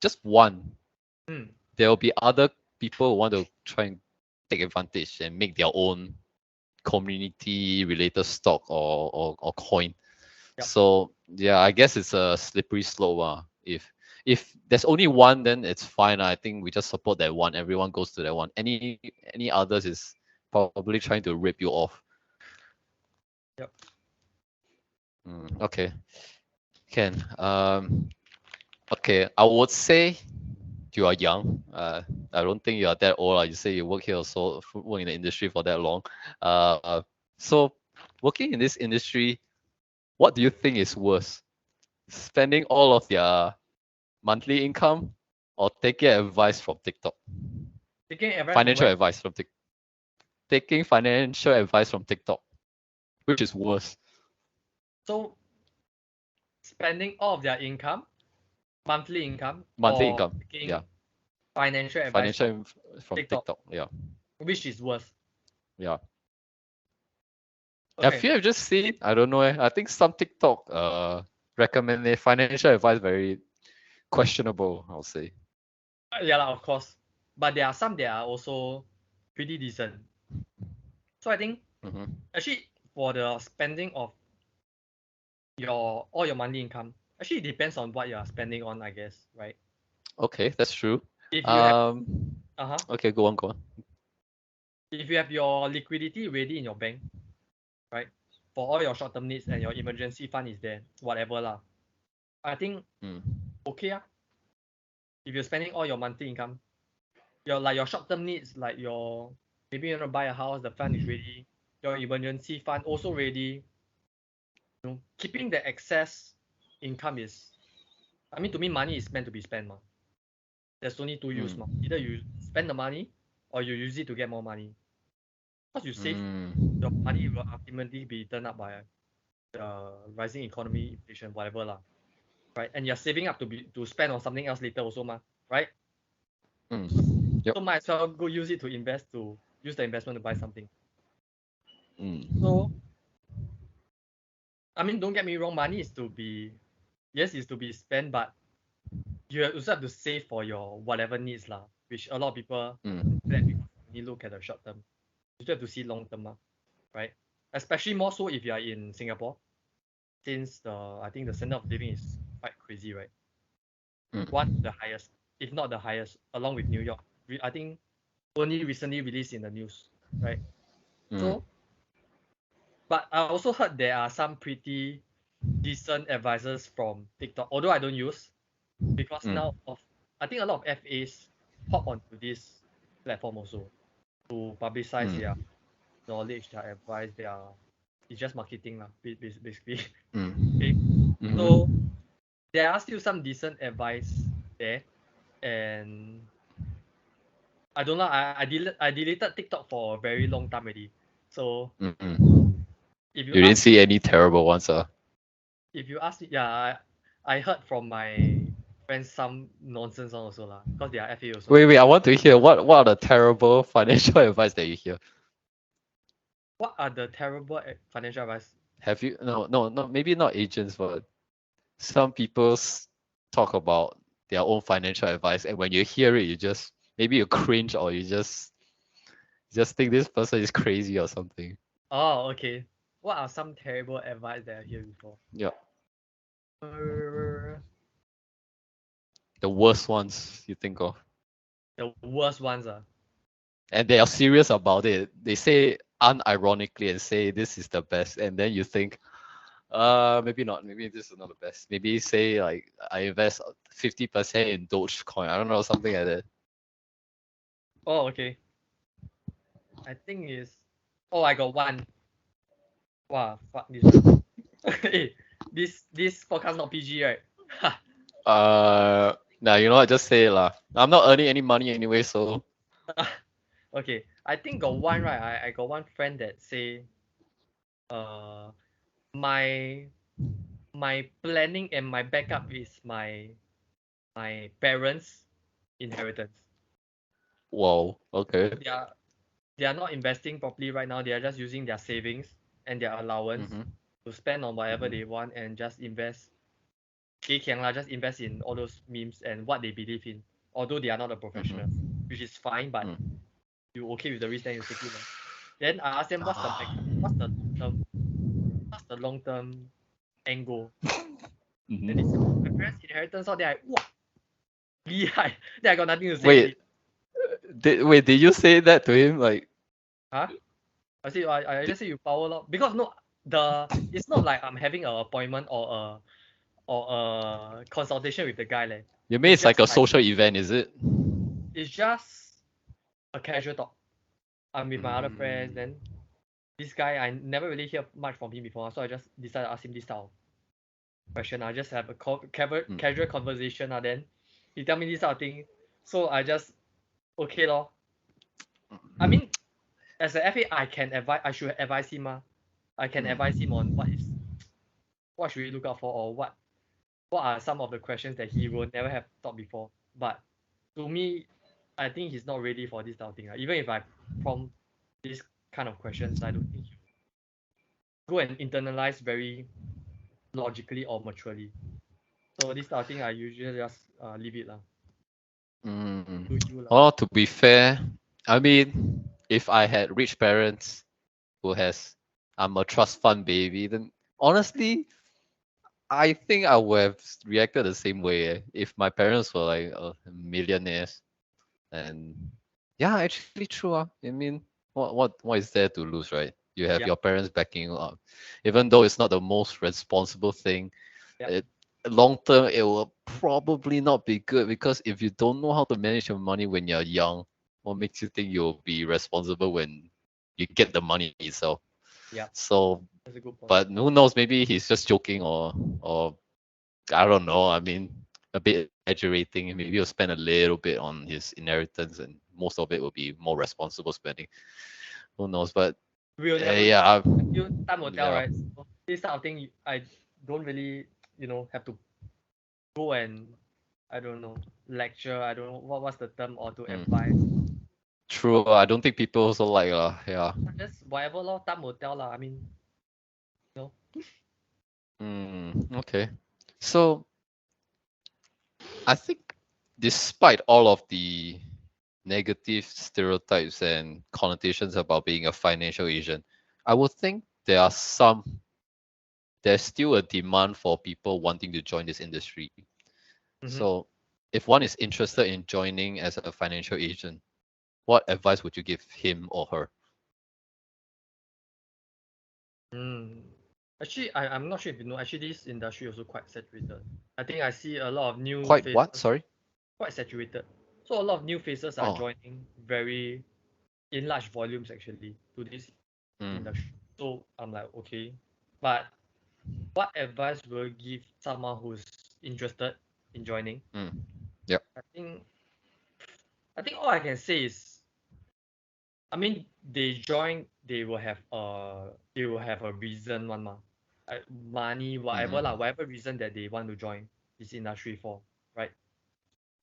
there will be other people who want to try and take advantage and make their own community related stock or coin. Yep. So yeah, I guess it's a slippery slope. If there's only one, then it's fine. I think we just support that one. Everyone goes to that one. Any others is probably trying to rip you off. Yep. Okay. Ken. Okay, I would say you are young. I don't think you are that old. You say you work here also, work in the industry for that long. So working in this industry, what do you think is worse? Spending all of your monthly income or taking advice from TikTok? Taking advice financial advice from TikTok. Taking financial advice from TikTok. Which is worse? So spending all of their income, monthly income, yeah. Financial advice from TikTok. Yeah. Which is worse? Yeah. Okay. Have you just seen? I don't know. I think some TikTok recommend financial advice very questionable, I'll say. Yeah, of course. But there are some that are also pretty decent. So I think actually for the spending of all your monthly income, actually it depends on what you are spending on, I guess, right? Okay, that's true. If you have okay, go on. If you have your liquidity ready in your bank, right, for all your short-term needs and your emergency fund is there, whatever lah, I think okay. If you're spending all your monthly income, your short-term needs, like maybe you want to buy a house, the fund is ready, your emergency fund also ready. Keeping the excess income is, I mean, to me, money is meant to be spent. There's only two use. Either you spend the money or you use it to get more money. Because you save, your money will ultimately be turned up by rising economy, inflation, whatever lah, right? And you're saving up to spend on something else later also, right? Yep. So might as well go use it to use the investment to buy something. So, I mean, don't get me wrong, money is to be spent, but you also have to save for your whatever needs lah, which a lot of people only look at the short term. You still have to see long term, right? Especially more so if you are in Singapore, since I think the standard of living is quite crazy, right? One of the highest, if not the highest, along with New York. I think only recently released in the news, right? So, but I also heard there are some pretty decent advisors from TikTok, although I don't use, because now I think a lot of FAs hop onto this platform also to publicize their knowledge, their advice, it's just marketing lah, basically. Okay. So there are still some decent advice there, and I don't know. I deleted TikTok for a very long time already. So if you You didn't ask see any terrible ones, if you ask me, yeah, I heard from my friends some nonsense one also lah, because they are FA also. Wait, I want to hear what are the terrible financial advice that you hear? What are the terrible financial advice? Have you no maybe not agents, but some people talk about their own financial advice, and when you hear it, you just maybe you cringe or you just think this person is crazy or something. Oh, okay. What are some terrible advice that I hear before? Yeah, Uh, the worst ones you think of, the worst ones are. and they are serious about it. They say unironically and say this is the best, and then you think, maybe not. Maybe this is not the best. Maybe say like I invest 50% in dogecoin. I don't know, something like that. Oh, okay. I think is. Oh, I got one. Wow, fuck this one. Hey, this podcast not PG, right? Nah, you know what? Just say it lah. I'm not earning any money anyway, so. Okay, I think got one right. I got one friend that say, my planning and my backup is my parents' inheritance. Whoa. Okay. They are not investing properly right now. They are just using their savings and their allowance to spend on whatever they want and just invest. They can just invest in all those memes and what they believe in. Although they are not a professional, which is fine, but you okay with the risk, then you take it. Then I asked them what's the backup, what's the long term end goal. Then they said, my parents' inheritance, so then I wow, 厉害. Then I got nothing to say. Wait, did you say that to him? Like, Huh? I just say you power lor. Because no, it's not like I'm having an appointment or a consultation with the guy leh. you mean it's just like a social event, is it? It's just a casual talk. I'm with my other friends, then this guy I never really hear much from him before, so I just decided to ask him this type of question. I just have a casual conversation, then he tell me this type of thing, so I just okay lor. I mean, as a FA, I should advise him. I can advise him on what should he look out for, or what are some of the questions that he will never have thought before. But to me, I think he's not ready for this type of thing. Even if I prompt this kind of questions, I don't think he will go and internalize very logically or maturely. So this type of thing I usually just leave it lah. Do you lah? Oh, to be fair, I mean, if I had rich parents who I'm a trust fund baby, then honestly, I think I would have reacted the same way if my parents were like millionaires. And yeah, actually true. I mean, what is there to lose, right? You have Yeah. your parents backing you up, even though it's not the most responsible thing. Yeah. Long term, it will probably not be good because if you don't know how to manage your money when you're young, what makes you think you'll be responsible when you get the money itself? Yeah. So, That's a good point. but who knows? Maybe he's just joking, or I don't know. I mean, a bit exaggerating. Maybe he'll spend a little bit on his inheritance, and most of it will be more responsible spending. Who knows? But We'll never yeah, until time will tell, yeah. right? So this type of thing I don't really, have to go and I don't know, lecture, I don't know what's the term, or to advise. True. I don't think people also like yeah. Just whatever lor, time will tell lah. I mean, Okay. So I think despite all of the negative stereotypes and connotations about being a financial agent, I would think there's still a demand for people wanting to join this industry. So if one is interested in joining as a financial agent, what advice would you give him or her? Actually, I'm not sure if you know. Actually, this industry also quite saturated. I think I see a lot of new Quite faces. what? Sorry. Quite saturated. So a lot of new faces are Oh. joining very in large volumes actually to this industry. So I'm like, okay, but what advice will you give someone who's interested in joining? Yep. I think all I can say is, I mean, they join, they will have a reason one ma. Money, whatever lah, whatever reason that they want to join this industry for, right?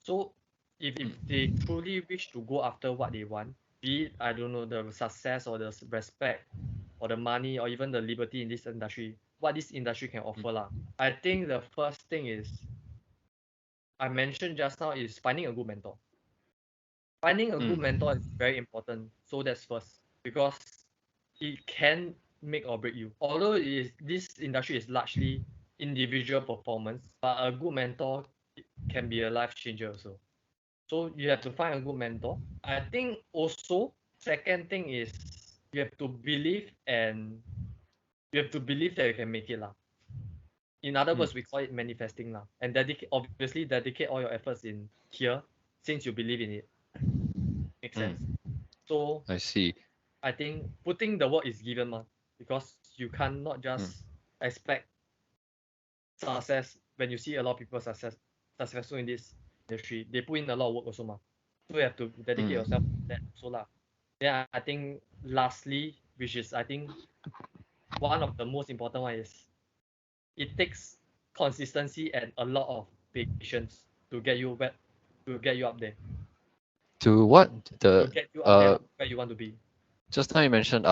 So if they truly wish to go after what they want, be it I don't know the success or the respect or the money or even the liberty in this industry, what this industry can offer lah. I think the first thing is I mentioned just now is finding a good mentor. Finding a good mentor is very important. So that's first because it can make or break you. Although this industry is largely individual performance, but a good mentor can be a life changer also. So you have to find a good mentor. I think also second thing is you have to believe that you can make it lah. In other words, we call it manifesting lah. And obviously dedicate all your efforts in here since you believe in it. Makes sense. So I see. I think putting the work is given ma, because you cannot just expect success when you see a lot of people successful in this industry. They put in a lot of work also ma. So you have to dedicate yourself to that also lah. Then I think lastly, which is I think one of the most important one is it takes consistency and a lot of patience to get you up there. To what? To get you up there where you want to be. Just now you mentioned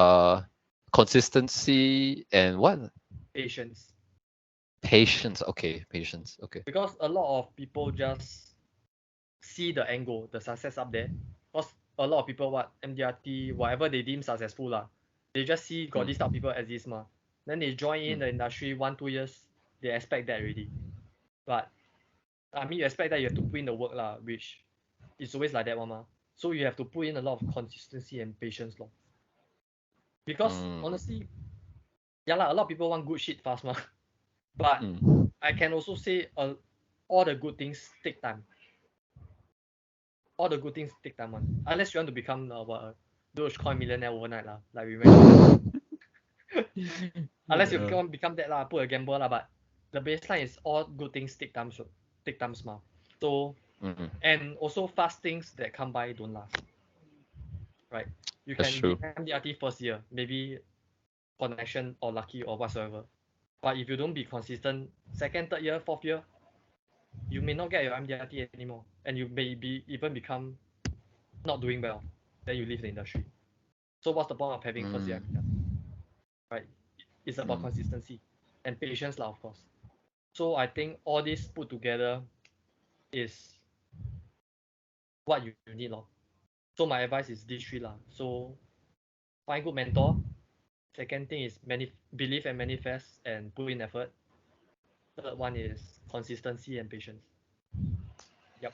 consistency and what? Patience. Patience. Okay, patience. Okay. Because a lot of people just see the angle, the success up there. Because a lot of people what MDRT, whatever they deem successful lah, they just see got this type of people exist ma. Then they join in the industry 1-2 years, they expect that already. But I mean you expect that you have to put in the work lah, which is always like that one ma. So you have to put in a lot of consistency and patience lor. Because honestly, yeah lah, a lot of people want good shit fast ma. But I can also say all the good things take time. All the good things take time one. Unless you want to become a dogecoin millionaire overnight lah, like we mentioned. Unless you become that lah, put a gamble lah. But the baseline is all good things take time ma. So and also fast things that come by don't last. Right? You That's can true. be MDRT first year, maybe connection or lucky or whatsoever. But if you don't be consistent, second, third year, fourth year, you may not get your MDRT anymore, and you may even become not doing well. Then you leave the industry. So what's the point of having first year MDRT? Right? It's about consistency and patience lah, of course. So I think all this put together is what you need lor. So my advice is these three lah. So find good mentor. Second thing is believe and manifest and put in effort. Third one is consistency and patience. Yep.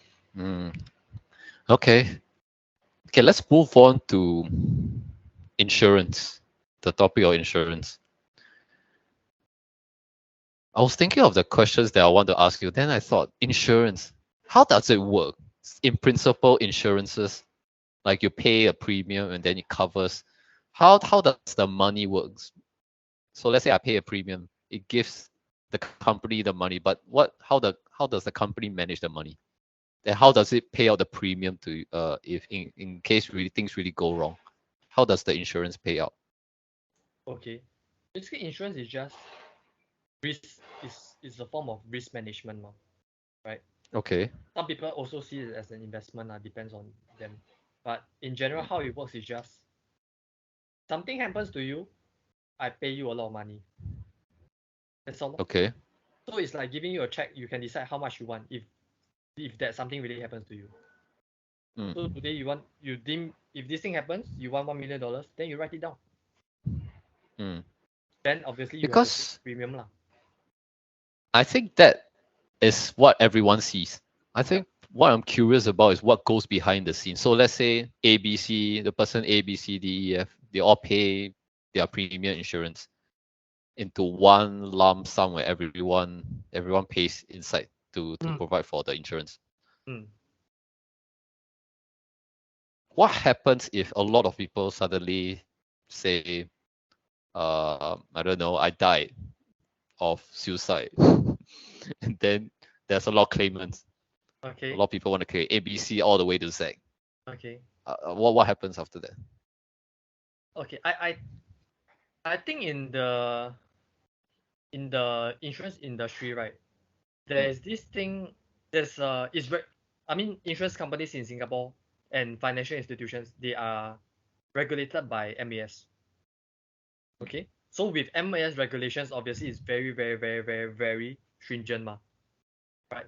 Okay. Okay, let's move on to insurance, the topic of insurance. I was thinking of the questions that I want to ask you. Then I thought, insurance, how does it work? In principle, insurances, like you pay a premium and then it covers. How does the money works? So let's say I pay a premium, it gives the company the money, but how does the company manage the money? And how does it pay out the premium to if in case things really go wrong? How does the insurance pay out? Okay. Basically, insurance is just risk is a form of risk management, right? Okay. Some people also see it as an investment, depends on them. But in general, how it works is just something happens to you, I pay you a lot of money. That's all. Okay. So it's like giving you a check, you can decide how much you want if that something really happens to you. So today if this thing happens, you want $1 million, then you write it down. Then obviously you have to pay premium lah. I think that is what everyone sees. I think what I'm curious about is what goes behind the scenes. So let's say ABC, the person A, B, C, D, E, F, they all pay their premium insurance. into one lump sum where everyone pays inside to provide for the insurance. What happens if a lot of people suddenly say, I don't know, I died of suicide, and then there's a lot of claimants. Okay. A lot of people want to claim ABC all the way to Z. Okay. What happens after that? Okay. I think in the insurance industry, right, there's this thing. I mean, insurance companies in Singapore and financial institutions, they are regulated by MAS. Okay. So with MAS regulations, obviously it's very, very, very, very, very stringent, right?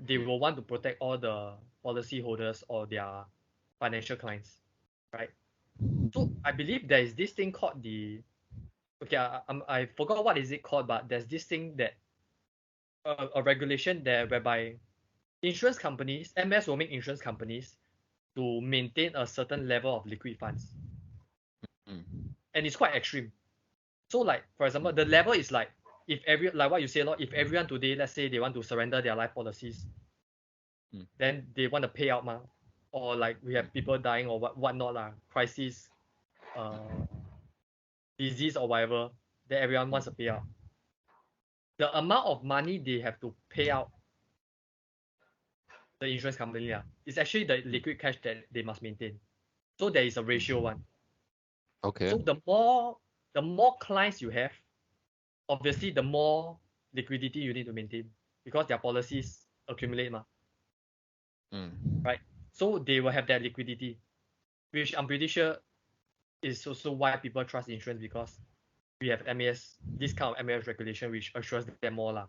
They will want to protect all the policyholders or their financial clients, right? So I believe there is this thing called I forgot what is it called, but there's this thing that a regulation there whereby insurance companies, MS will make insurance companies to maintain a certain level of liquid funds. And it's quite extreme. So like, for example, the level is like, like what you say, if everyone today, let's say they want to surrender their life policies, then they want to pay out, or like we have people dying or whatnot, crisis, disease or whatever, then everyone wants to pay out. The amount of money they have to pay out the insurance company is actually the liquid cash that they must maintain. So there is a ratio one. Okay. So the more clients you have, obviously the more liquidity you need to maintain because their policies accumulate, right? So they will have that liquidity, which I'm pretty sure is also why people trust insurance because we have MAS, this kind of MAS regulation which assures them more.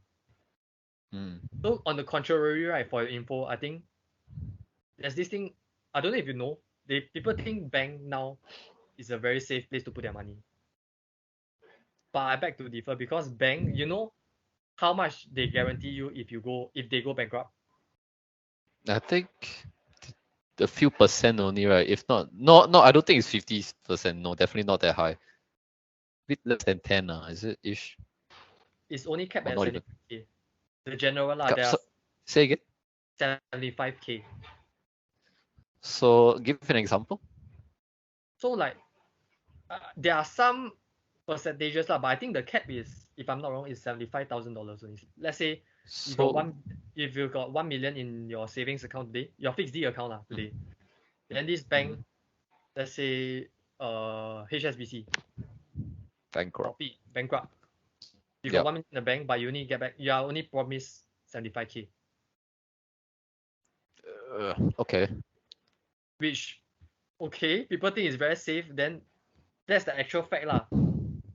So on the contrary, right, for your info, I think there's this thing, I don't know if you know, people think bank now is a very safe place to put their money. But I beg to differ because bank, you know how much they guarantee you if they go bankrupt? I think a few percent only, right? If not, no, I don't think it's 50%. No, definitely not that high. Bit less than 10, is it ish? It's only capped Or at not even. 75K. The general, there are Say again. 75K. So give an example. So like, there are some percentages, but I think the cap is, if I'm not wrong, is $75,000 only. Let's say if you got 1 million in your savings account today, your fixed D account today, then this bank, let's say HSBC, bankrupt. bankrupt. You got 1 million in the bank, but you only get back, you are only promised 75K. Okay. Which, okay, people think is very safe, then that's the actual fact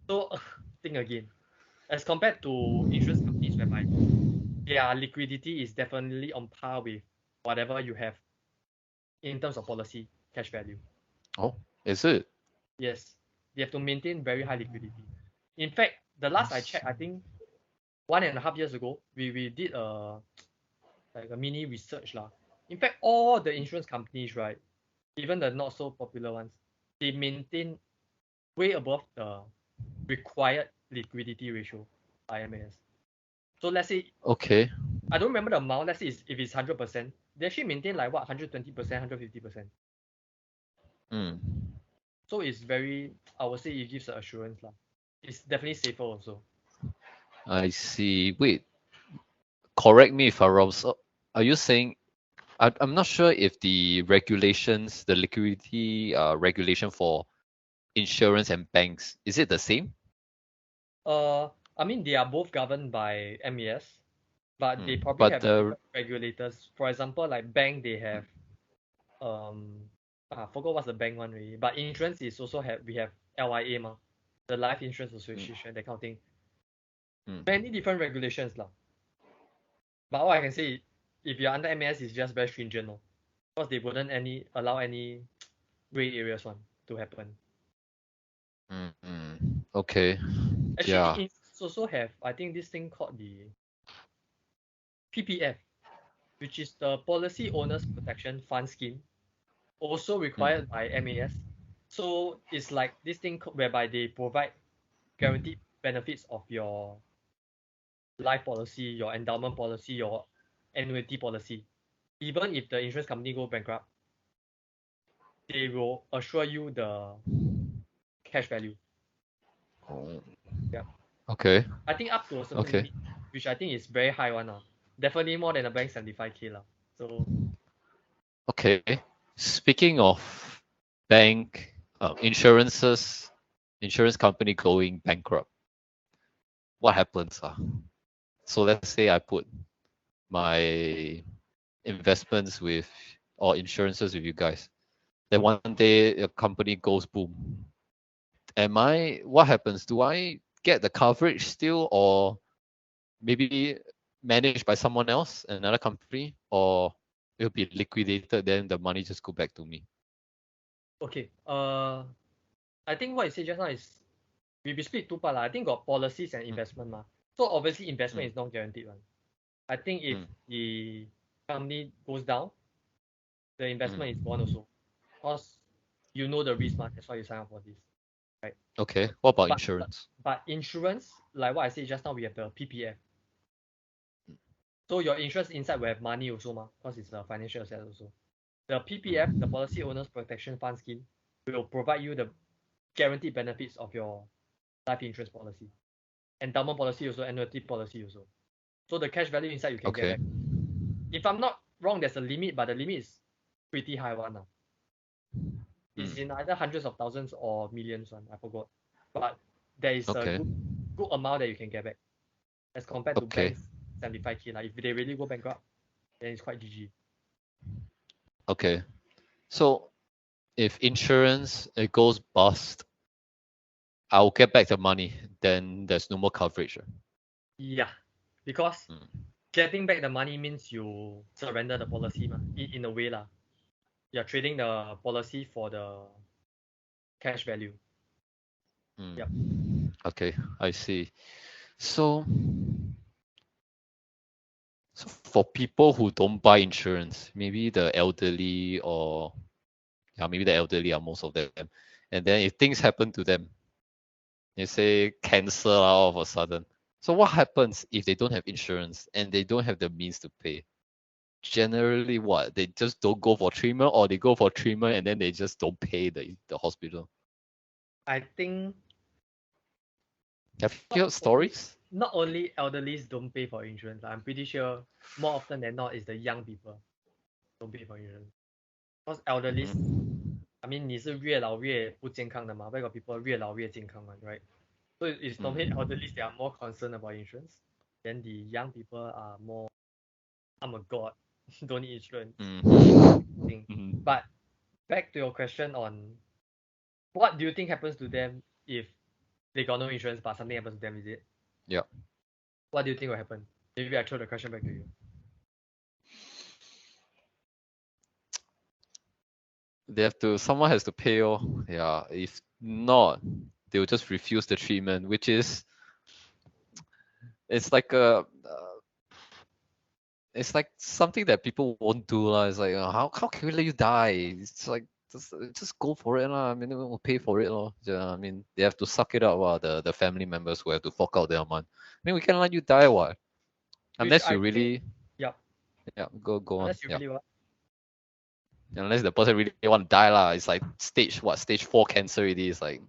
So think again. As compared to insurance companies whereby their liquidity is definitely on par with whatever you have in terms of policy cash value. Oh, is it? Yes, they have to maintain very high liquidity. In fact, the last I checked, I think 1.5 years ago, we did like a mini research In fact, all the insurance companies, right, even the not so popular ones, they maintain way above the required liquidity ratio by MAS. So let's say, okay, I don't remember the amount. Let's say if it's 100%, they actually maintain like what 120%, 150%. So it's very, I would say it gives the assurance It's definitely safer also. I see. Wait, correct me if I'm wrong. So are you saying I'm not sure if the regulations, the liquidity regulation for insurance and banks, is it the same? I mean they are both governed by MES, but they probably But have different regulators. For example, like bank, they have I forgot what's the bank one really. But insurance is also we have LIA the Life Insurance Association, that kind of thing. Many different regulations But all I can say, if you're under MES, it's just very stringent because they wouldn't allow any gray areas to happen. Okay. Actually, it also have, I think, this thing called the PPF, which is the Policy Owners Protection Fund Scheme, also required by MAS. So it's like this thing whereby they provide guaranteed benefits of your life policy, your endowment policy, your annuity policy. Even if the insurance company go bankrupt, they will assure you the cash value. Oh. Yeah. Okay. I think up to a certain Okay. limit, which I think is very high one now. Definitely more than a bank 75K lah. So Okay. Speaking of bank insurances, insurance company going bankrupt, what happens? So let's say I put my investments with or insurances with you guys. Then one day a company goes boom. What happens? Do I get the coverage still, or maybe managed by someone else, another company, or it'll be liquidated, then the money just go back to me? okay. I think what you said just now is we split two part lah. I think got policies and Mm, investment mah. So obviously investment mm, is not guaranteed one. I think if mm, the company goes down, the investment is mm. gone also. Because you know the risk, that's why you sign up for this. Right. Okay. What about But insurance? but insurance, like what I said just now, we have the PPF. So your insurance inside will have money also because it's a financial asset also. The PPF, the Policy Owners Protection Fund Scheme, will provide you the guaranteed benefits of your life insurance policy. Endowment policy also, annuity policy also. So the cash value inside you can get Okay. back. If I'm not wrong, there's a limit, but the limit is pretty high one now. It's in either hundreds of thousands or millions one, I forgot. But there is a Okay. good amount that you can get back as compared to Okay. banks 75K. Like if they really go bankrupt, then it's quite GG. Okay. So if insurance it goes bust, I'll get back the money. Then there's no more coverage. Yeah, because Mm. getting back the money means you surrender the policy in a way lah. You're trading the policy for the cash value. Mm. Yep. Okay, I see. So, so for people who don't buy insurance, maybe the elderly or yeah, maybe the elderly are most of them. And then if things happen to them, they say cancer all of a sudden. So what happens if they don't have insurance and they don't have the means to pay? Generally, what? They just don't go for treatment, or they go for treatment and then they just don't pay the hospital. I think Have you not heard only stories? not only elderlies don't pay for insurance. I'm pretty sure more often than not is the young people don't pay for insurance. Because elderlies, Mm-hmm. I mean 你是越老越不健康的嘛 where got people 越老越健康 one, right? So it's normally Mm. elderlies they are more concerned about insurance. Then the young people are more, I'm a god, don't need insurance. Thing. Mm-hmm. But back to your question on what do you think happens to them if they got no insurance but something happens to them, is it? Yeah. What do you think will happen? Maybe I throw the question back to you. Someone has to pay. Oh, yeah. If not, they will just refuse the treatment, which is, it's like it's like something that people won't do. It's like, how can we let you die? It's like, just go for it. I mean, we'll pay for it. Yeah, I mean, they have to suck it up. The family members who have to fork out their money. I mean, we can't let you die. What? Which Unless I you think, really, yeah, yeah, go on. unless you Yeah. really want. Unless the person really want to die, lah. It's like stage 4 cancer already. It's like,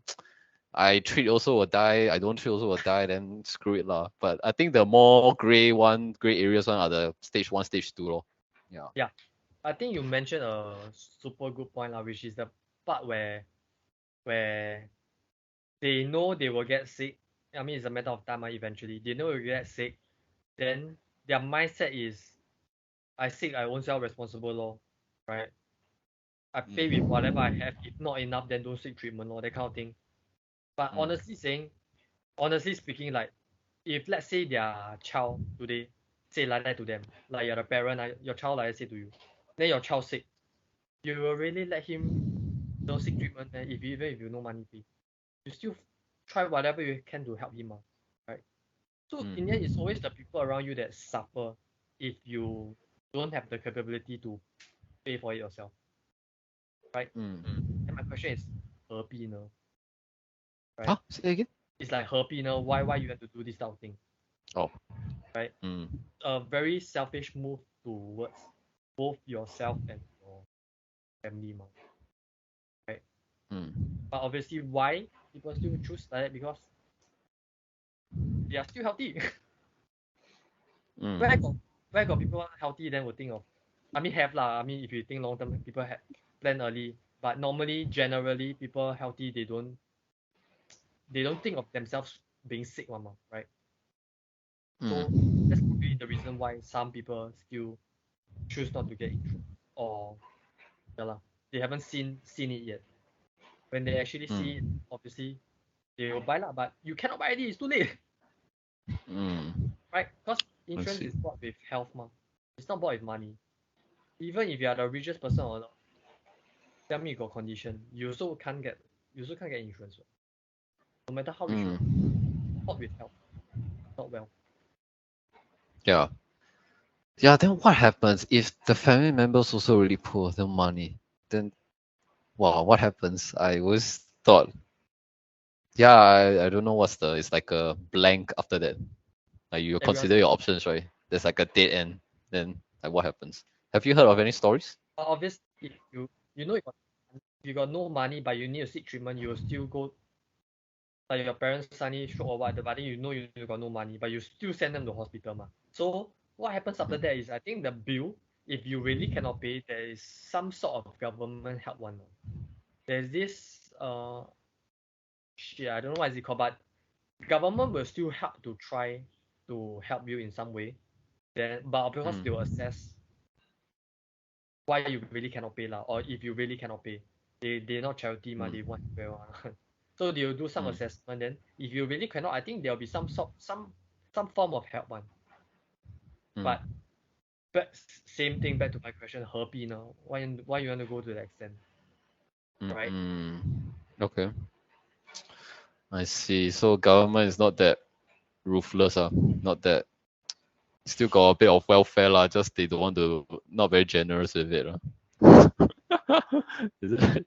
I treat also will die, I don't treat also will die, then screw it lah. But I think the more gray areas one are the stage 1, stage 2 lor. Yeah. Yeah, I think you mentioned a super good point which is the part where they know they will get sick. I mean, it's a matter of time eventually. They know they will get sick. Then their mindset is, I sick, I won't self responsible law, right? I pay with whatever I have. If not enough, then don't seek treatment or that kind of thing. But Mm. honestly speaking, like if let's say their child today say like that to them, like you're the parent, your child like I say to you, then your child sick, you will really let him don't seek treatment, and even if you no money pay, you still try whatever you can to help him, right? So in the end, it's always the people around you that suffer if you don't have the capability to pay for it yourself, right? Mm. And my question is, 何必呢? Right? Huh? Say again? it's like happy, you know, why you have to do this type of thing, Oh. right? Mm. A very selfish move towards both yourself and your family, right? Mm. But obviously, why people still choose like that? Because they are still healthy. where got Mm. where got people healthy then will think of, I mean have lah. I mean if you think long term, people have plan early. But normally, generally, people healthy they don't think of themselves being sick one more, right? So Mm. that's probably the reason why some people still choose not to get insurance. Or yeah lah, they haven't seen it yet. When they actually see it, Mm. obviously they will buy lah. But you cannot buy it, it's too late. Mm. Right? Because I insurance see. is bought with health ma. It's not bought with money. Even if you are the richest person or not, tell me you got condition, you also can't get insurance. No matter how rich you are. Mm. Not with health, not well. Yeah. Yeah, then what happens if the family members also really poor, no money? Then wow, what happens? I always thought, yeah, I don't know what's the, it's like a blank after that. Like you Everyone consider your options, right? There's like a dead end. Then like what happens? Have you heard of any stories? obviously if you know you got no money but you need to seek treatment, you will still go, like your parents suddenly stroke or what, but then you know you got no money, but you still send them to hospital ma. So what happens after Mhm. that is I think the bill, if you really cannot pay, there is some sort of government help one. There's this shit, I don't know what is it called, but government will still help to try to help you in some way. Then but because they will Mm. assess why you really cannot pay lah, or if you really cannot pay. They not charity ma, they Mm. want well one. So they will do some Mm. assessment. Then if you really cannot, I think there will be some form of help one. Mm. But same thing back to my question, happy now. Why you want to go to that extent, right? Mm. Okay, I see. So government is not that ruthless, not that, still got a bit of welfare lah. Just they don't want to, not very generous with it, Is it?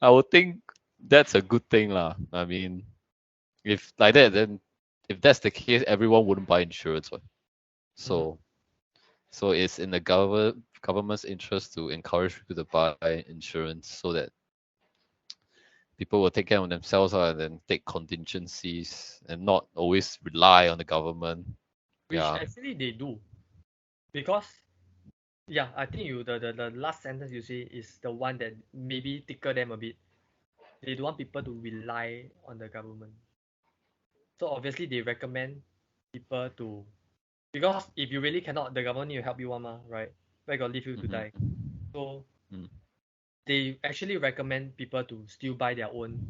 I would think that's a good thing lah. I mean, if like that, then if that's the case, everyone wouldn't buy insurance, right? Mm-hmm. So it's in the government's interest to encourage people to buy insurance so that people will take care of themselves and then take contingencies and not always rely on the government. Which Yeah. actually they do, because yeah, I think the last sentence you say is the one that maybe tickle them a bit. They don't want people to rely on the government. So obviously they recommend people to, because if you really cannot, the government need to help you one right? Where got leave you to die. Mm-hmm. So Mm. they actually recommend people to still buy their own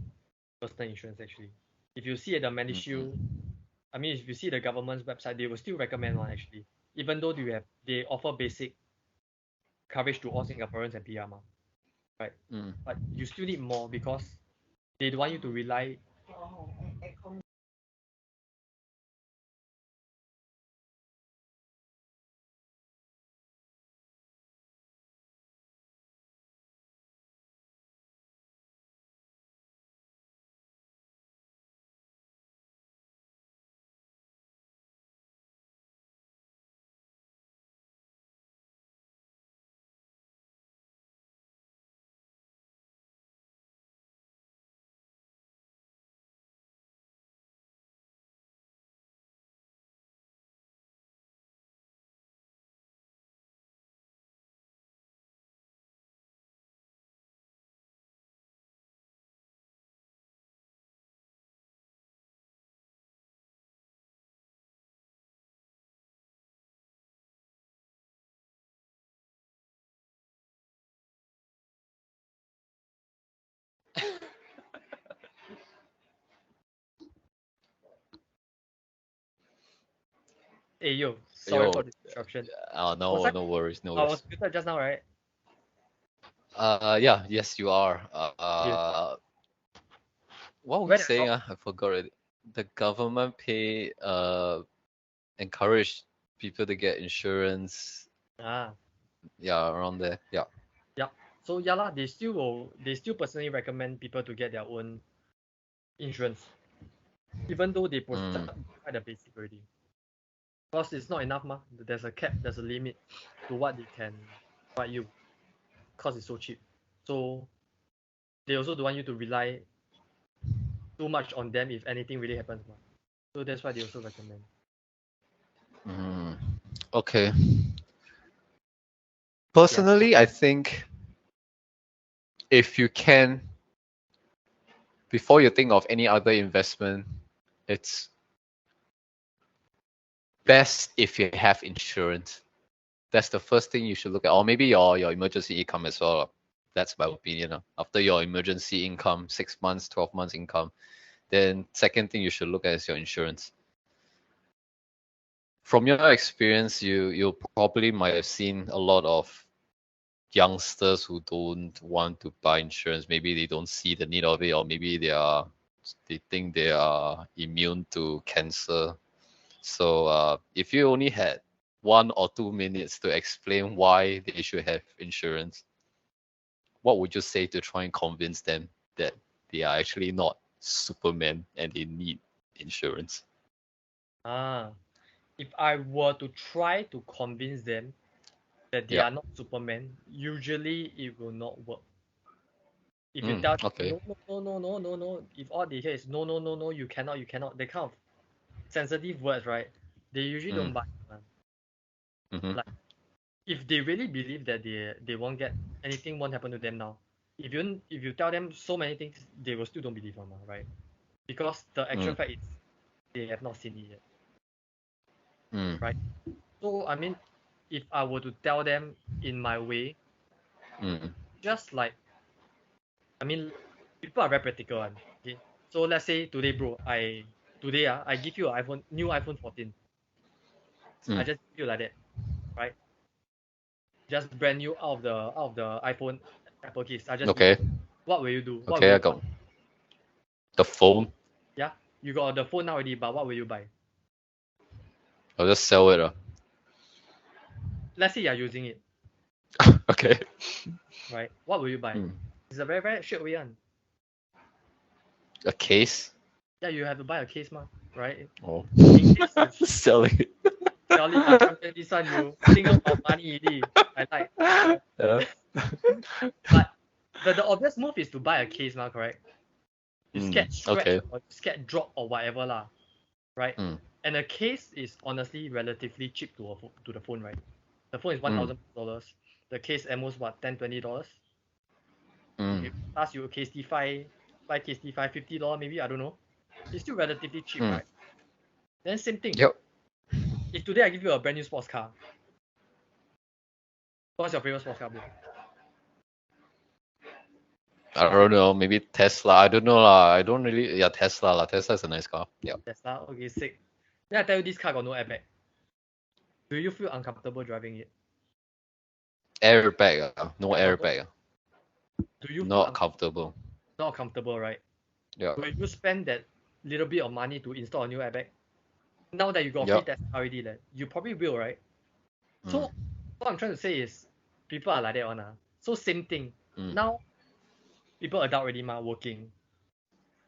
personal insurance actually. If you see at the MediShield, Mm-hmm. I mean if you see the government's website, they will still recommend one actually. Even though they offer basic coverage to all Singaporeans and PR right? Mm. But you still need more because they don't want you to rely. Hey yo, sorry for Yo, the disruption. Was no, I no worries, no I was worries. muted just now, right? Yeah, yes, you are. Yes. What were we Where did I saying? stop? I forgot already. The government encourage people to get insurance. Ah, Yeah, around there. Yeah. yeah. So yeah lah, they still personally recommend people to get their own insurance. even though they provide the basic already. Because it's not enough, there's a cap, there's a limit to what they can provide you, because it's so cheap. So they also don't want you to rely too much on them if anything really happens. So that's why they also recommend. Okay. Personally, I think if you can, before you think of any other investment, it's best if you have insurance. That's the first thing you should look at, or maybe your emergency income as well. That's my opinion. After your emergency income, 6 months, 12 months income, then second thing you should look at is your insurance. From your experience, you probably might have seen a lot of youngsters who don't want to buy insurance. Maybe they don't see the need of it, or maybe they think they are immune to cancer. So if you only had 1 or 2 minutes to explain why they should have insurance, what would you say to try and convince them that they are actually not Superman and they need insurance? If I were to try to convince them that they are not Superman, usually it will not work. If you tell them, no, if all they hear is no, you cannot, that kind of sensitive words, right? They usually don't buy. Like, if they really believe that they won't get anything, won't happen to them now, if you tell them so many things, they will still don't believe them, right? Because the actual fact is they have not seen it yet, right? So I mean, if I were to tell them in my way, just like, I mean, people are very practical one. Okay, so let's say today, bro, I give you an new iPhone 14. I just give you like that, right? Just brand new out of the iPhone Apple case. I just give you. What will you do? Okay, I got the phone. Yeah, you got the phone now already, but what will you buy? I'll just sell it. Let's say you're using it. Okay. Right? What will you buy? It's a very, very straight way one. A case? Yeah, you have to buy a case, right? Oh. In case you selling it. sell it, champion, this one you think about money already. I like. But the obvious move is to buy a case, correct? You scared scratch or you scared drop or whatever lah, right? And a case is honestly relatively cheap to the phone, right? The phone is $1,000. The case at most what, $10-$20? If you ask you a case T5, buy case T5, $50 maybe, I don't know. It's still relatively cheap, right? Then same thing. Yep. If today I give you a brand new sports car, what's your favorite sports car, bro? I don't know, maybe Tesla. I don't know lah. I don't really. Yeah, Tesla lah. Tesla is a nice car. Yeah. Tesla, okay, sick. Then I tell you this car got no airbag. Do you feel uncomfortable driving it? Airbag, no airbag. Do you not comfortable? Not comfortable, right? Yeah. Will you spend that little bit of money to install a new airbag? Now that you got free Tesla already, you probably will, right? So what I'm trying to say is, people are like that one. So same thing. Now, people adult already, working.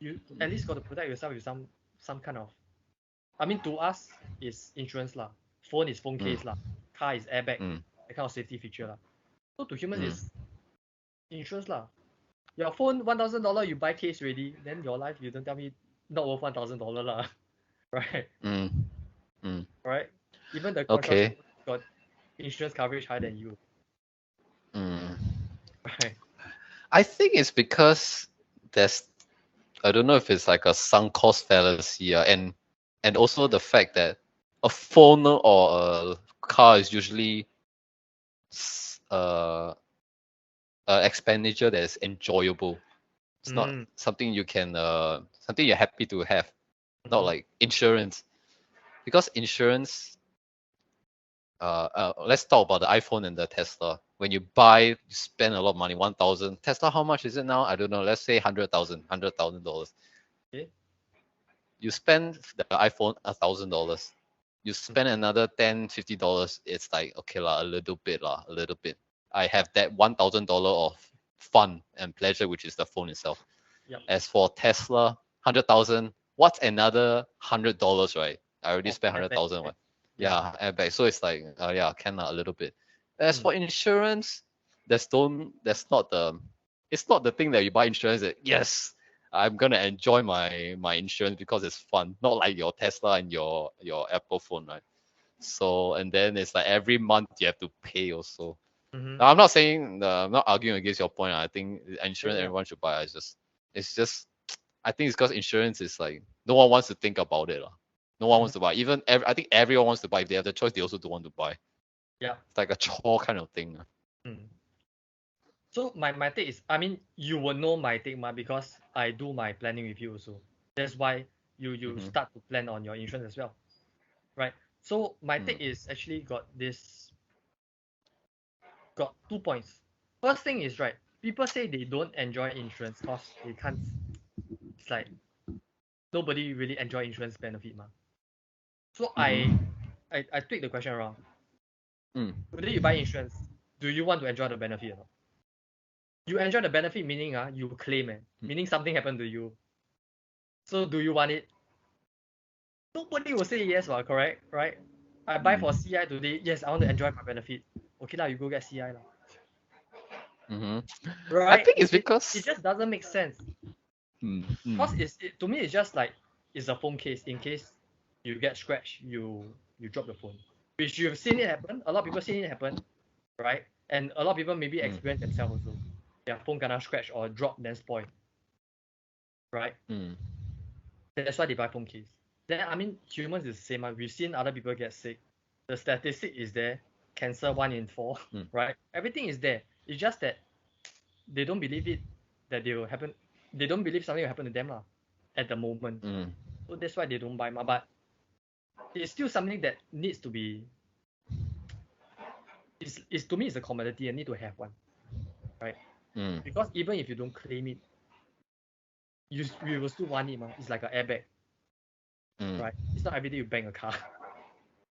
You at least got to protect yourself with some kind of. I mean, to us, is insurance lah. Phone is phone case lah. Car is airbag. That kind of safety feature lah. So to humans is insurance lah. Your phone $1,000, you buy case already. Then your life, you don't tell me not worth $1,000 lah, right? Right? Even the construction got insurance coverage higher than you. Right. I think it's because I don't know if it's like a sunk cost fallacy, and also the fact that a phone or a car is usually expenditure that is enjoyable. It's not something you can something you're happy to have, not like insurance. Because insurance, let's talk about the iPhone and the Tesla. When you buy, you spend a lot of money, 1,000. Tesla, how much is it now? I don't know. Let's say $100,000. Okay. You spend the iPhone $1,000. You spend another $10, $50. It's like, okay lah, a little bit. I have that $1,000 of fun and pleasure, which is the phone itself. Yep. As for Tesla, 100,000, what's another $100, right? I already Of spent airbag, 100,000, yeah. right? Yeah, airbag. So it's like, yeah, can a little bit. As Mm. for insurance, it's not the thing that you buy insurance that, yes, I'm gonna enjoy my insurance because it's fun. Not like your Tesla and your Apple phone, right? So, and then it's like every month you have to pay also. Mm-hmm. Now, I'm not saying, I'm not arguing against your point. I think Yeah, insurance yeah. everyone should buy. It's just, I think it's because insurance is like no one wants to think about it. No one Mm-hmm. wants to buy. I think everyone wants to buy. If they have the choice, they also don't want to buy. Yeah. It's like a chore kind of thing. Mm. So my take is, I mean, you will know my take because I do my planning with you also. That's why you Mm-hmm. start to plan on your insurance as well, right? So my Mm. take is actually got 2 points. First thing is, right, people say they don't enjoy insurance because they can't. It's like nobody really enjoy insurance benefit, ma. So Mm-hmm. I tweak the question around. Mm. Today you buy insurance, do you want to enjoy the benefit or not? You enjoy the benefit meaning you claim meaning something happened to you. So do you want it? Nobody will say yes, correct? Right? I buy for Mm. CI today. Yes, I want to enjoy my benefit. Okay lah, you go get CI lah. Mm-hmm. I Right? think it's It because. just doesn't make sense. Mm. Cause Mm. to me it's just like it's a phone case. In case you get scratched, you drop the phone. Which you've seen it happen. A lot of people seen it happen, right? And a lot of people maybe Mm. experience themselves also. Their phone gonna scratch or drop then spoil. Right? Mm. That's why they buy phone case. Then I mean humans is the same. We've seen other people get sick. The statistic is there. Cancer 1 in 4, Mm. right? Everything is there. It's just that they don't believe it that they will happen. They don't believe something will happen to them lah, at the moment. Mm. So that's why they don't buy. But it's still something that needs to be. It's to me it's a commodity. I need to have one, right? Mm. Because even if you don't claim it, you will still want it, ma. It's like an airbag, Mm. right? It's not every day you bang a car,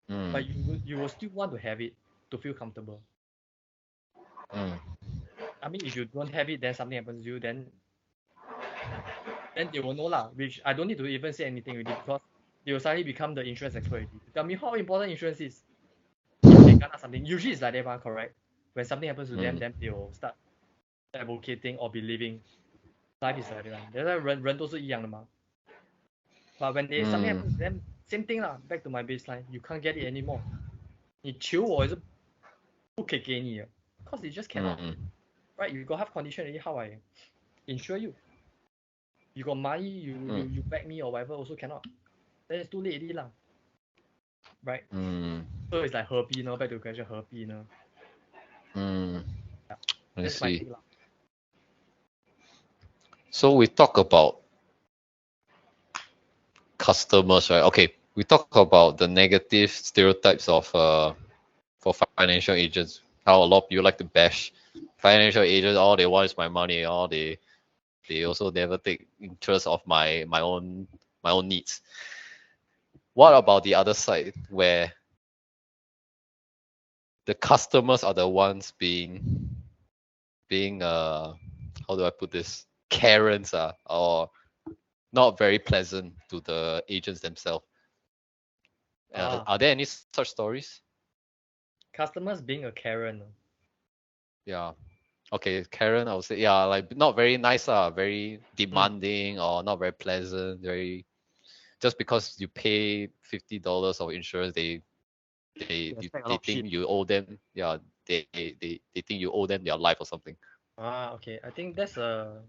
but Mm. you will still want to have it to feel comfortable. Mm. I mean, if you don't have it, then something happens to you, then they will know lah. Which I don't need to even say anything already because they will suddenly become the insurance expert already. Tell me how important insurance is. If they kena something, usually it's like that one, correct? When something happens to them, Mm. then they will start advocating or believing life is like that one. That's why 人都是一样的嘛. But when they something Mm. happens to them, same thing lah. Back to my baseline, you can't get it anymore. 你求我也是不可以给你的 cause they just cannot. Mm. Right? You got health condition already, how I insure you? You got money, Mm. you back me or whatever, also cannot. Then it's too late already lah. Right? Mm. So it's like 何必 呢? Back to the question, 何必 呢? Mm. Yeah. I That's my see. take lah. So we talk about customers, right? Okay, we talk about the negative stereotypes of for financial agents. How a lot of people like to bash financial agents. All they want is my money. All they also never take interest of my own needs. What about the other side where the customers are the ones being how do I put this, Karens or not very pleasant to the agents themselves? Are there any such stories? Customers being a Karen. Yeah. Okay, Karen, I would say, yeah, like not very nice, very Mm. demanding or not very pleasant, very just because you pay $50 of insurance, They expect a lot they of shit. think you owe them, yeah, they think you owe them their life or something. Okay. I think that's a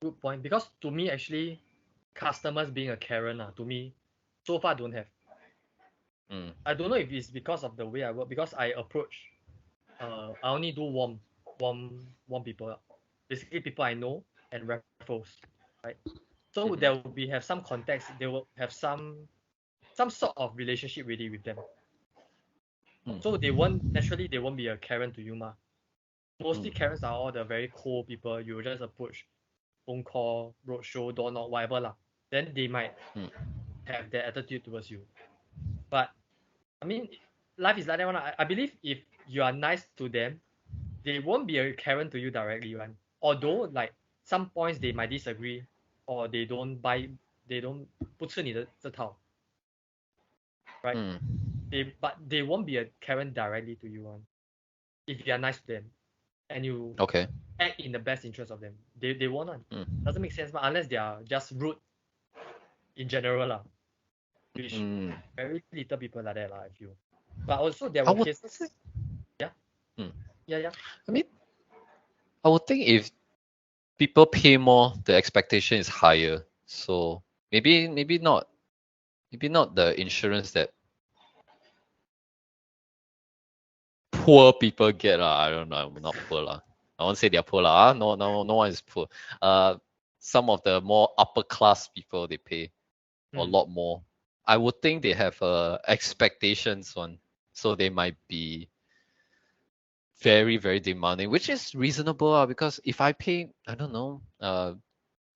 good point because to me actually, customers being a Karen to me, so far don't have. Mm. I don't know if it's because of the way I work because I approach. I only do warm people. Basically, people I know and referrals, right? So there Mhm. will be have some context. They will have some sort of relationship really with them. So Mm. they won't naturally they won't be a Karen to you ma. Mostly Mm. Karens are all the very cold people. You will just approach, phone call, roadshow, door knock, whatever lah. Then they might Mm. have their attitude towards you. But I mean, life is like that one. I believe if you are nice to them, they won't be a Karen to you directly one. Although like some points they might disagree or they they don't 不吃你的这套 right Mm. but they won't be a Karen directly to you one if you are nice to them and you Okay. act in the best interest of them they won't one. Mm. Doesn't make sense but unless they are just rude in general lah, which Mm. very little people like that lah, I feel. But also there I were would cases. say, Yeah. Mm. Yeah. I mean, I would think if people pay more, the expectation is higher. So maybe not the insurance that poor people get lah. I don't know, not poor lah. I won't say they're poor lah. No one is poor. Some of the more upper class people they pay a lot more. I would think they have expectations on, so they might be very very demanding, which is reasonable because if I pay I don't know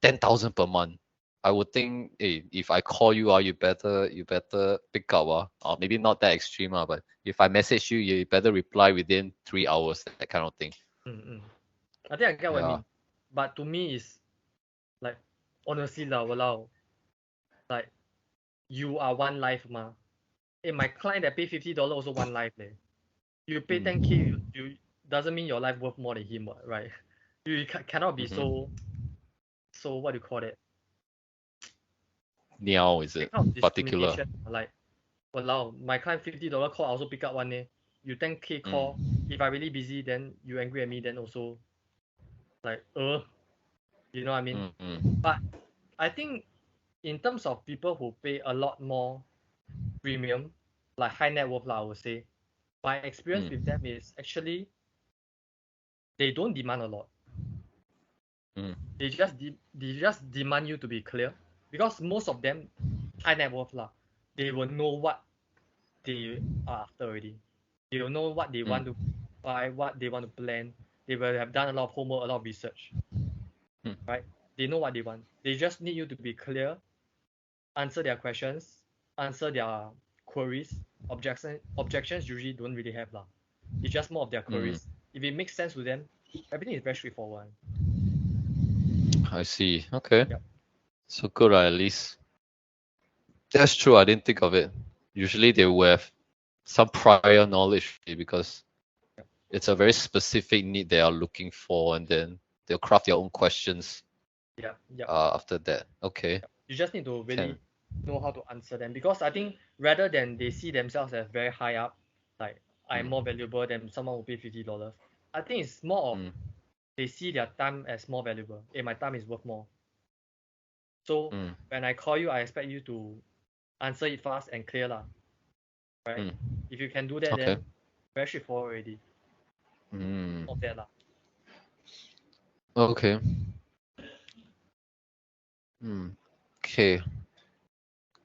10,000 per month, I would think, hey, if I call you you better pick up or maybe not that extreme but if I message you, you better reply within 3 hours, that kind of thing. I think I get what you Yeah. mean, but to me is like honestly lah, walao, like you are one life ma. Hey, my client that pay $50 also one life leh. You pay 10K, you doesn't mean your life worth more than him, right? You cannot be so what do you call it? Niao, is it Kind of particular? discrimination. Like, walao, my client $50 call, I also pick up one eh. You 10K call, if I really busy, then you angry at me, then also like you know what I mean? But I think in terms of people who pay a lot more premium, like high net worth lah, I would say, my experience with them is actually they don't demand a lot. They just demand you to be clear because most of them high net worth lah, they will know what they are after already. They will know what they want to buy, what they want to plan. They will have done a lot of homework, a lot of research, right? They know what they want. They just need you to be clear, answer their questions, answer their queries. Objections usually don't really have lah. It's just more of their queries. If it makes sense to them, everything is very straightforward. I see. Okay. Yep. So good at least. That's true. I didn't think of it. Usually they will have some prior knowledge because it's a very specific need they are looking for, and then they'll craft their own questions. Yeah. After that, okay. You just need to really know how to answer them because I think rather than they see themselves as very high up, like I'm more valuable than someone who pay $50. I think it's more of they see their time as more valuable. Hey, my time is worth more. So when I call you, I expect you to answer it fast and clear lah. Right? If you can do that, then very straightforward already. Not bad lah. Okay. Okay.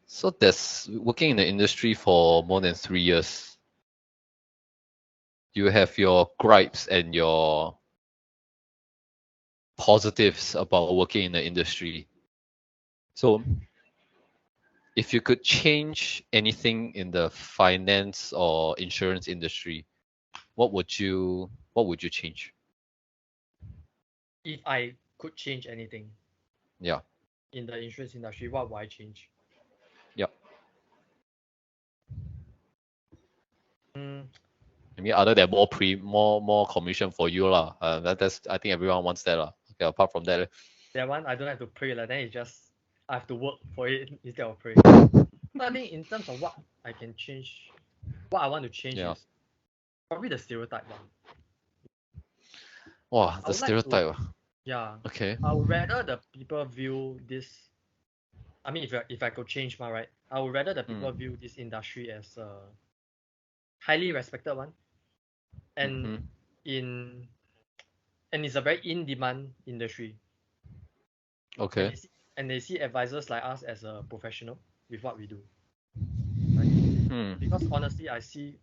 So that's working in the industry for more than 3 years. You have your gripes and your positives about working in the industry. So if you could change anything in the finance or insurance industry, what would you change? If I could change anything Yeah. in the insurance industry, what would I change? Yeah. I mean, other than more commission for you lah. That's I think everyone wants that lah. Okay, apart from that, That one I don't have to pray lah. Then it's just I have to work for it instead of pray. So I think in terms of what I can change, what I want to change is probably the stereotype one. Wow, the stereotype. Yeah. Okay. I would rather the people view this. I mean, if I could change right, I would rather the people view this industry as a highly respected one, and it's a very in-demand industry. Okay. And they see advisors like us as a professional with what we do. Right? Because honestly, I see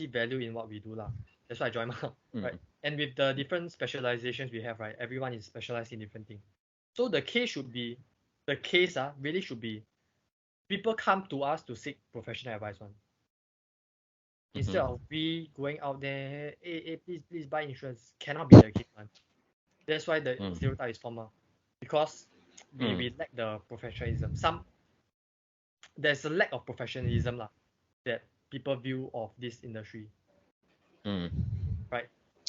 value in what we do lah. That's why I joined right? And with the different specializations we have, right? Everyone is specialized in different things. So the case really should be people come to us to seek professional advice one. Instead of we going out there, hey, please buy insurance. Cannot be the case one. That's why the stereotype is formed. Because we lack the professionalism. There's a lack of professionalism lah, that people view of this industry, right?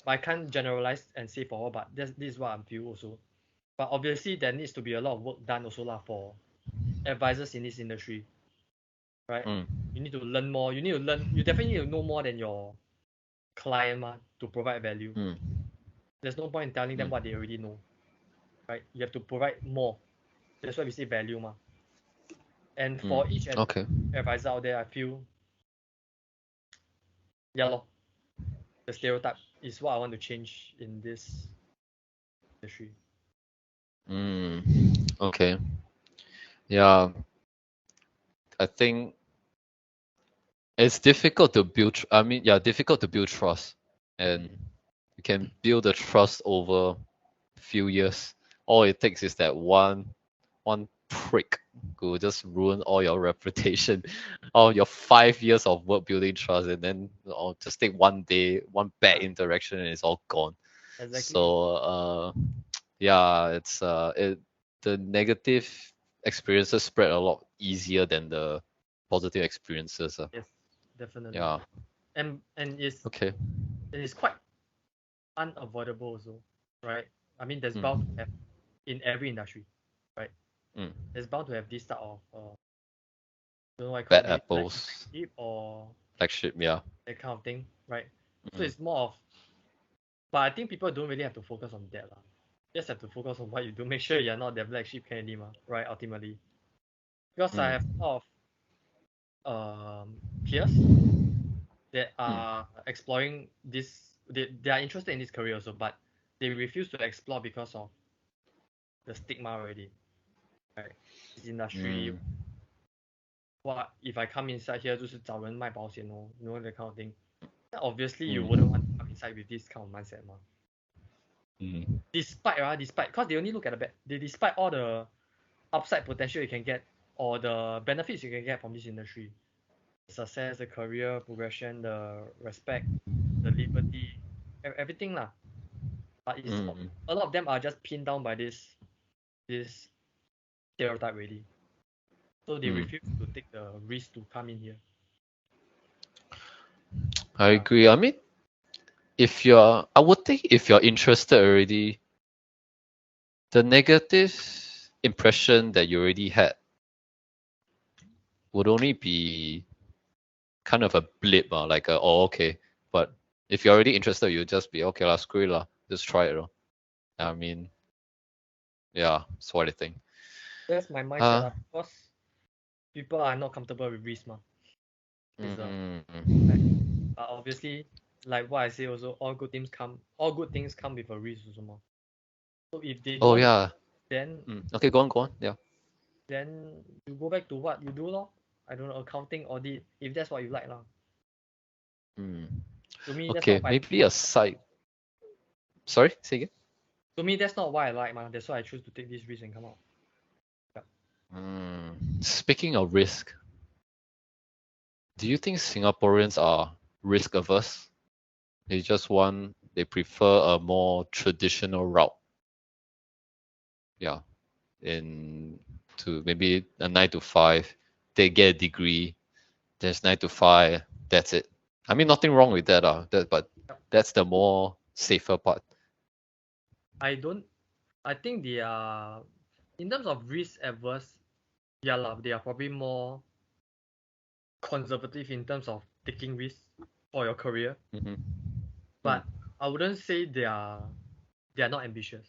But I can't generalize and say for all, but this is what I feel also. But obviously there needs to be a lot of work done also lah for advisors in this industry, right? You need to learn more. You definitely need to know more than your client to provide value. There's no point in telling them what they already know, right? You have to provide more. That's why we say value ma. And for each advisor out there, I feel, yeah lor, the stereotype is what I want to change in this industry. Okay. Yeah. I think it's difficult to build. Difficult to build trust, and you can build the trust over a few years. All it takes is that one prick who will just ruin all your reputation, all your 5 years of work building trust, and then just take one day, one bad interaction, and it's all gone. Exactly. So it's the negative experiences spread a lot easier than the positive experiences. Yes, definitely. Yeah. And it's Okay. it is quite unavoidable also, right? I mean, there's bound to have in every industry, right? There's bound to have this type of don't know what I call Bad it, apples. black sheep or Black sheep, yeah. that kind of thing, right? So it's more of, but I think people don't really have to focus on that lah. Just have to focus on what you do. Make sure you're not the black sheep candy right? Ultimately, because I have a lot of peers that are exploring this. They are interested in this career also, but they refuse to explore because of the stigma already, right? This industry, what if I come inside here 就是找人卖保险 you know that kind of thing. Then obviously you wouldn't want to come inside with this kind of mindset Despite, because they only look at despite all the upside potential you can get or the benefits you can get from this industry, the success, the career progression, the respect, the liberty, everything lah. But it's a lot of them are just pinned down by this stereotype already. So they refuse to take the risk to come in here. I agree. I mean, I would think if you're interested already, the negative impression that you already had would only be kind of a blip, like okay. But if you're already interested, you'll just be okay, screw it, just try it. I mean, yeah, that's what I think. That's my mindset because people are not comfortable with risk But obviously, like what I say also, all good things come with a risk also So if they don't, then okay, go on, yeah. Then you go back to what you do I don't know, accounting, audit, if that's what you like To me, that's okay, not maybe a side. Sorry, say again. To me, that's not what I like That's why I choose to take this risk and come out. Speaking of risk, do you think Singaporeans are risk averse? They prefer a more traditional route. Yeah. To maybe a 9 to 5, they get a degree, there's 9 to 5, that's it. I mean, nothing wrong with that, but that's the more safer part. I think they are, in terms of risk averse, they are probably more conservative in terms of taking risks for your career. But I wouldn't say they are not ambitious.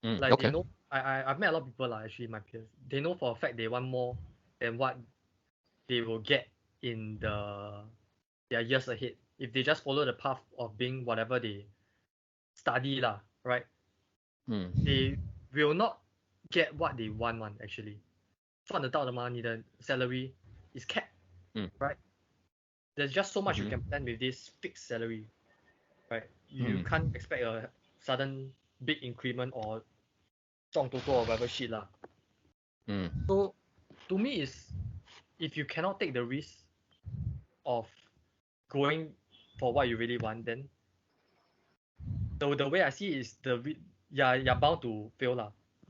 Like they know, I've met a lot of people actually my peers. They know for a fact they want more than what they will get in their years ahead if they just follow the path of being whatever they study right? They will not get what they want actually. 赚得到的吗？你的 salary is capped, right? There's just so much you can plan with this fixed salary, right? You can't expect a sudden big increment or 中多多 or whatever shit So to me is, if you cannot take the risk of going for what you really want, then the way I see it is you're bound to fail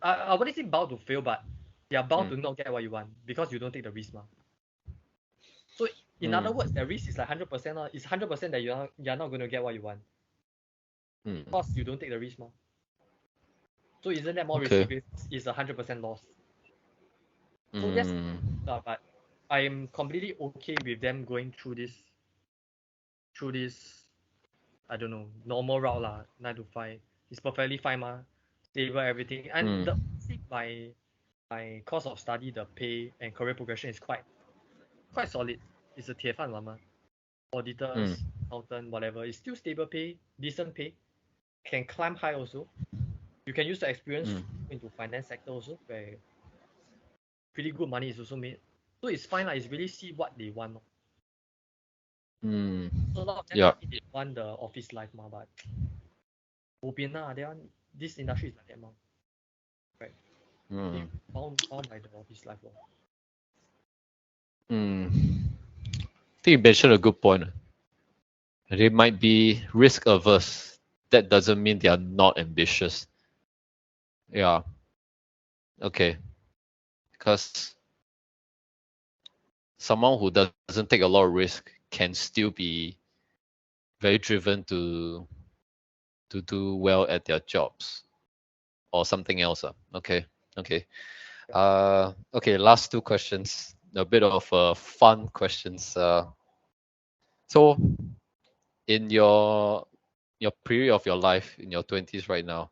I wouldn't say bound to fail, but you are bound to not get what you want because you don't take the risk, ma. So in other words, the risk is like 100%. It's 100% that you're not going to get what you want because you don't take the risk, ma. So isn't that more risky? Okay. It's 100% loss. So yes, but I am completely okay with them going through this, I don't know, normal route lah, 9 to 5. It's perfectly fine, ma. Stable everything, and my course of study, the pay and career progression is quite solid. It's a 铁饭碗 ma. Auditors, accountant, whatever. It's still stable pay, decent pay, can climb high also. You can use the experience into finance sector also, where pretty good money is also made. So it's fine lah. It's really see what they want. So a lot of them Yeah. they want the office life ma, but they want this industry is like that ma. Right. They bound by the office life law. I think you mentioned a good point. They might be risk averse. That doesn't mean they are not ambitious. Yeah. Okay. Because someone who doesn't take a lot of risk can still be very driven to do well at their jobs or something else. Okay. Okay. Okay, last two questions. A bit of fun questions. So in your period of your life, in your 20s right now,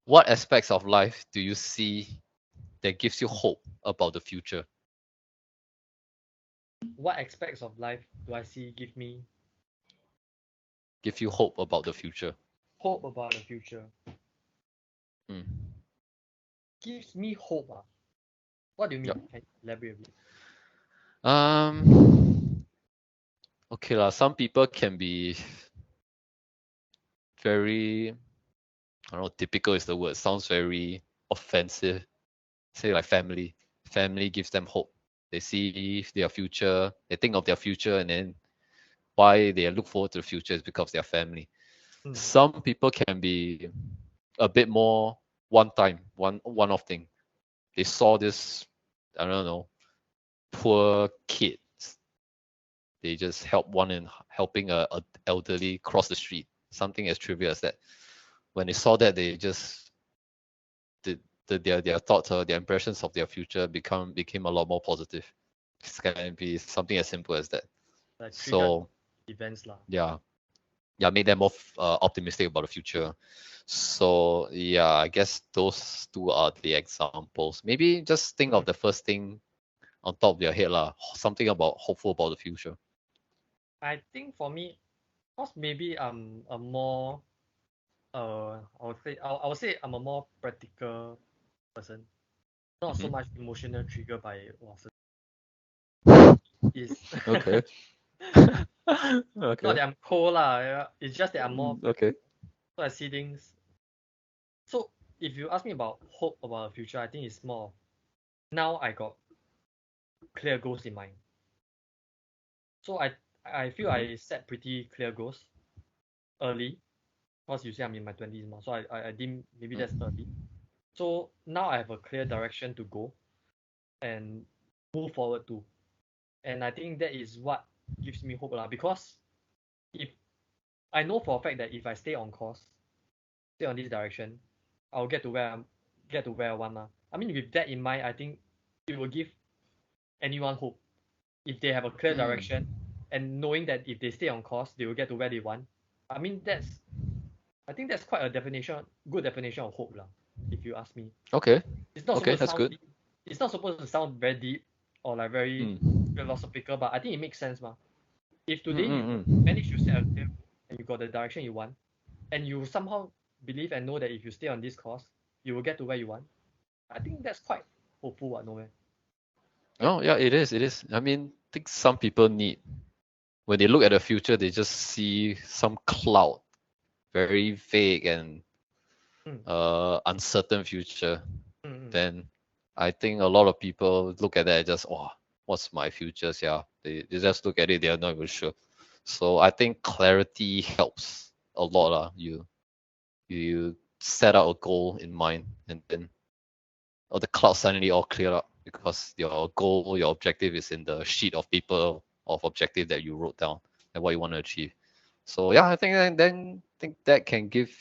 what aspects of life do you see that gives you hope about the future? What aspects of life do I see give me Give you hope about the future? hope about the future? Gives me hope. What do you mean? Yep. Can you elaborate a bit? Okay lah. Some people can be very, I don't know, typical is the word. Sounds very offensive. Say like family. Family gives them hope. They see their future. They think of their future, and then why they look forward to the future is because of their family. Some people can be a bit more one-off thing. They saw this, I don't know, poor kids. They just helping a elderly cross the street. Something as trivial as that. When they saw that, they just their thoughts or their impressions of their future became a lot more positive. It can be something as simple as that. Like So events lah. yeah, make them more optimistic about the future. So yeah, I guess those two are the examples. Maybe just think of the first thing on top of your head lah. Something about hopeful about the future. I think for me, because maybe I'm a more I would say I'm a more practical person. Not so much emotional trigger by is Okay. not Okay. that I'm cold lah. It's just that I'm more Okay. so I see things. So if you ask me about hope about the future, I think it's more now I got clear goals in mind. So I feel I set pretty clear goals early. Because you say I'm in my 20s now, so I deem maybe that's early. So now I have a clear direction to go and move forward to. And I think that is what gives me hope lah. Because if I know for a fact that if I stay on course, stay on this direction, I'll get to where I want lah. I mean, with that in mind, I think it will give anyone hope. If they have a clear direction and knowing that if they stay on course, they will get to where they want. I mean, I think that's quite a good definition of hope lah, if you ask me. Okay. It's not Okay, supposed to that's sound good. deep. It's not supposed to sound very deep or like very philosophical, but I think it makes sense, ma. If today you manage to set a clear goal and you got the direction you want, and you somehow believe and know that if you stay on this course, you will get to where you want, I think that's quite hopeful, no man? Oh yeah, it is. It is. I mean, I think some people need when they look at the future, they just see some cloud, very vague and uncertain future. Then I think a lot of people look at that and just, oh, what's my future? Yeah, they just look at it, they are not even sure. So I think clarity helps a lot. You set out a goal in mind, and then all the clouds suddenly all clear up because your goal, your objective is in the sheet of paper of objective that you wrote down and what you want to achieve. So yeah, I think that can gives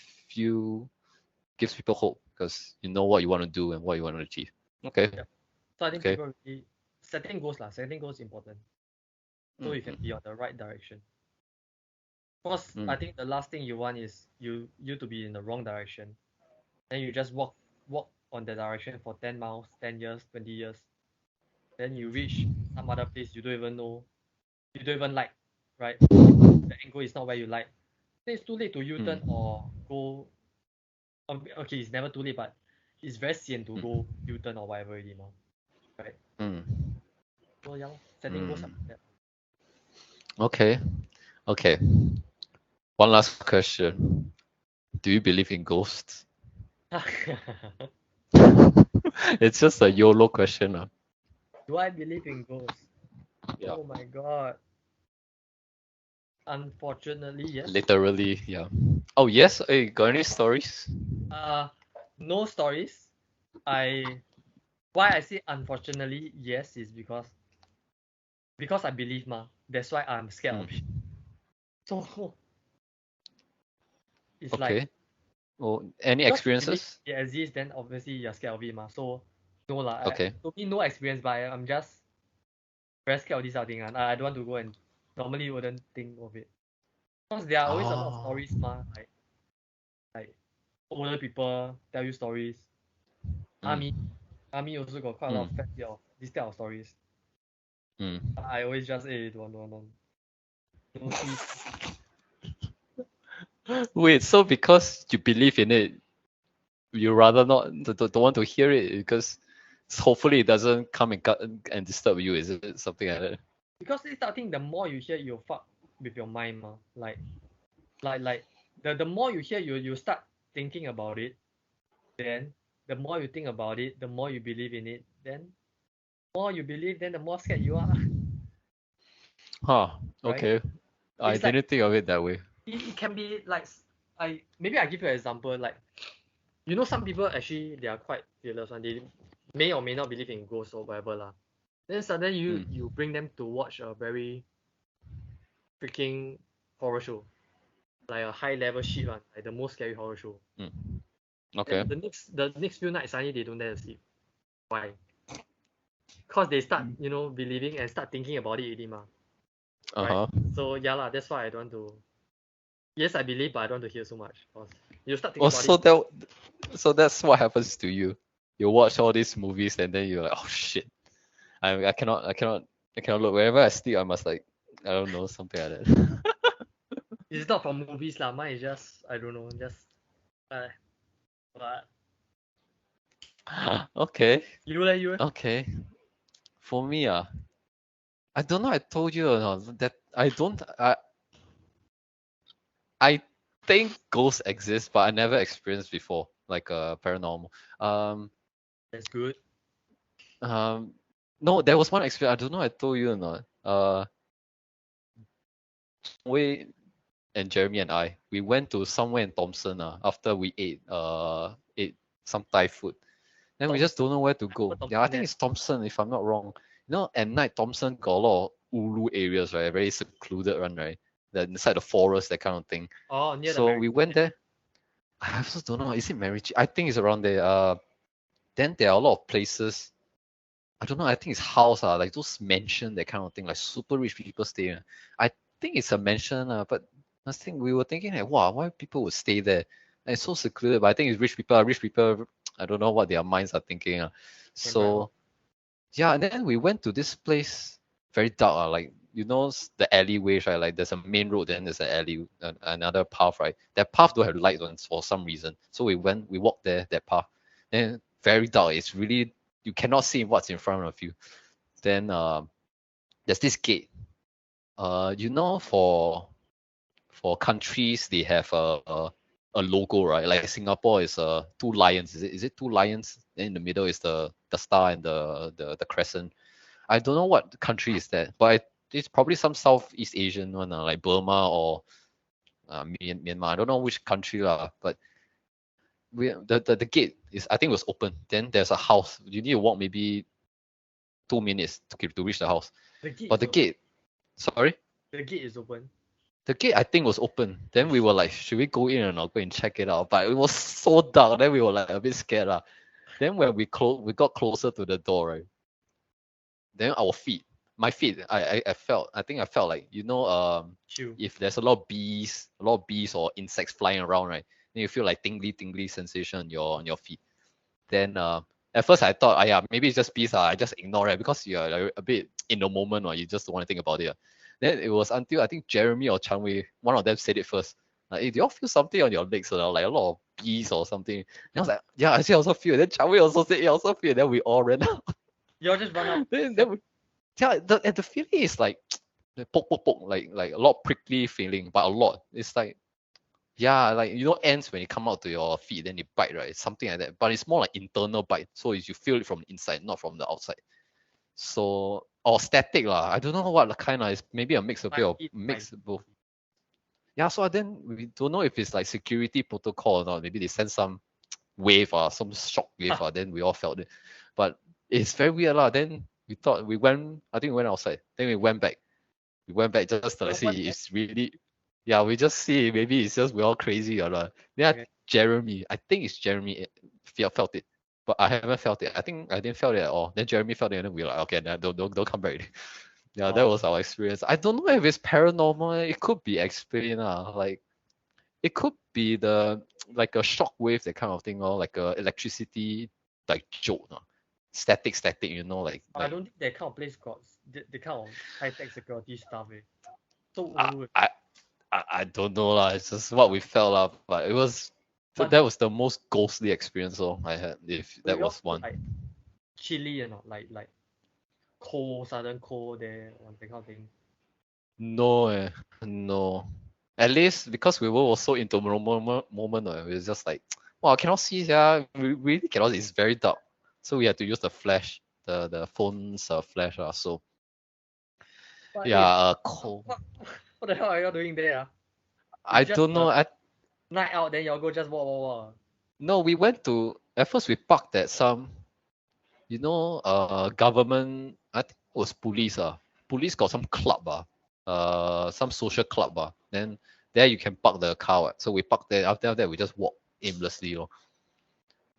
people hope because you know what you want to do and what you want to achieve. Okay. Yeah. So I think Okay. people really setting goals lah. Setting goals is important. So you can be on the right direction. Because I think the last thing you want is you to be in the wrong direction. Then you just walk on the direction for 10 miles, 10 years, 20 years. Then you reach some other place you don't even know, you don't even like, right? The angle is not where you like. Then it's too late to U-turn or go. Okay, it's never too late, but it's very sian to go U-turn or whatever already, right? So yeah, setting goals up like that. Okay. Okay. One last question. Do you believe in ghosts? It's just a YOLO question. Do I believe in ghosts? Yeah. Oh my god. Unfortunately, yes. Literally, yeah. Oh yes, hey, got any stories? No stories. Why I say unfortunately yes is because I believe that's why I'm scared of it. So it's Okay. like, Oh, any because you believe experiences? it exists, then obviously you're scared of it So no lah. Okay. To me, no experience, but I'm just very scared of this sort of thing. And I don't want to go and normally wouldn't think of it. Because there are always a lot of stories like older people tell you stories. Army also got quite a lot of fact of this type of stories. I always just don't. Wait, so because you believe in it, you rather not don't want to hear it because hopefully it doesn't come and disturb you, is it something like that? Because this type of thing, the more you hear, you fuck with your mind Like the more you hear, you start thinking about it. Then the more you think about it, the more you believe in it. Then the more you believe, then the more scared you are. Huh. Right? Okay. I It's like didn't think of it that way. it can be like maybe I give you an example. Like, you know, some people actually they are quite fearless and they may or may not believe in ghosts or whatever lah. Then suddenly you bring them to watch a very freaking horror show, like a high level shit one, like the most scary horror show. Okay. And the next few nights suddenly they don't dare to sleep. Why? Because they start believing and start thinking about it already right? So yeah lah, that's why I don't want to. Yes, I believe, but I don't want to hear so much. Cause you start thinking about it. So that's what happens to you. You watch all these movies and then you're like, oh shit. I cannot look. Whenever I sleep, I must like, I don't know, something like that. It's not from movies lah. Mine is just I don't know, just but Okay. you. Okay. For me, I don't know. I told you or not that I don't. I think ghosts exist, but I never experienced before, like paranormal. That's good. No, there was one experience. I don't know. I told you or not. We and Jeremy and we went to somewhere in Thompson. After we ate some Thai food. Then we just don't know where to go. Yeah, I think it's Thompson if I'm not wrong. You know, at night Thompson got a lot of ulu areas, right? Very secluded one, right? Inside the forest, that kind of thing. Oh, near so the we went there. I also don't know. Is it Marriage? I think it's around there. Then there are a lot of places. I don't know. I think it's house, like those mansion, that kind of thing, like super rich people stay. I think it's a mansion, but I think we were thinking like, wow, why people would stay there? And it's so secluded. But I think it's rich people. Rich people, I don't know what their minds are thinking. So yeah, and then we went to this place, very dark, like you know the alleyways, right? Like there's a main road, then there's an alley, another path, right? That path don't have lights on for some reason. So we walked there, that path. Then very dark. It's really, you cannot see what's in front of you. Then there's this gate. You know, for countries they have a logo, right? Like Singapore is two lions. Is it two lions? Then in the middle is the star and the crescent. I don't know what country is that, but it's probably some Southeast Asian one, like Burma or Myanmar. I don't know which country, but the gate is, I think, was open. Then there's a house. You need to walk maybe 2 minutes to reach the house. The gate But is the open. gate, sorry, The gate is open. the gate I think was open. Then Oh, we were like, should we go in or not? Go and check it out. But it was so dark. Then we were like a bit scared lah. Then when we got closer to the door, right? Then my feet, I think I felt like, chill. if there's a lot of bees or insects flying around, right? Then you feel like tingly sensation on your feet. Then at first I thought, yeah, maybe it's just bees. I just ignore it because you're like, a bit in the moment, or you just don't want to think about it. Then it was until I think Jeremy or Chang Wei, one of them said it first. Like, hey, do you all feel something on your legs? Or like a lot of bees or something? And I was like, yeah, I also feel. Then Chang Wei also said, yeah, I also feel. Then we all ran out. You all just run out. then we, yeah, the feeling is like the poke, like a lot prickly feeling, but a lot. It's like, yeah, like ants when you come out to your feet, then they bite, right? It's something like that. But it's more like internal bite. So you feel it from the inside, not from the outside. So, or static lah. I don't know what the kind of is. Maybe a mix of Might it, or eat, mix might- both. Yeah, so then we don't know if it's like security protocol or not. Maybe they send some wave or some shock wave, or then we all felt it. But it's very weird lah. Then I think we went outside. Then we went back. We went back just to like What- see what- it's really, yeah, we just see maybe it's just we're all crazy or not. Then Okay. Jeremy, I think it's Jeremy felt it, but I haven't felt it. I think I didn't felt it at all. Then Jeremy felt it, and then we were like, okay, nah, don't come back. Yeah, that was our experience. I don't know if it's paranormal. It could be explained, like it could be like a shock wave, that kind of thing, or like a electricity like jolt, static, like I don't think that kind of place got the kind of high-tech security stuff. So I don't know lah. It's just what we felt lah. But it was But- that was the most ghostly experience I had. If that we all was feel one. like chilly and not like cold, sudden cold there, or that kind of thing. No, no. At least because we were also into moment, we was just like, wow, I cannot see, yeah. We really cannot. It's very dark, so we had to use the flash, the phone's flash, so But yeah, cold. What the hell are y'all doing there? I just don't know. Night out, then y'all go just walk. No, we went to, at first we parked at some, government, I think it was police. Police got some club, some social club. Then there you can park the car. So we parked there. After that, we just walk aimlessly.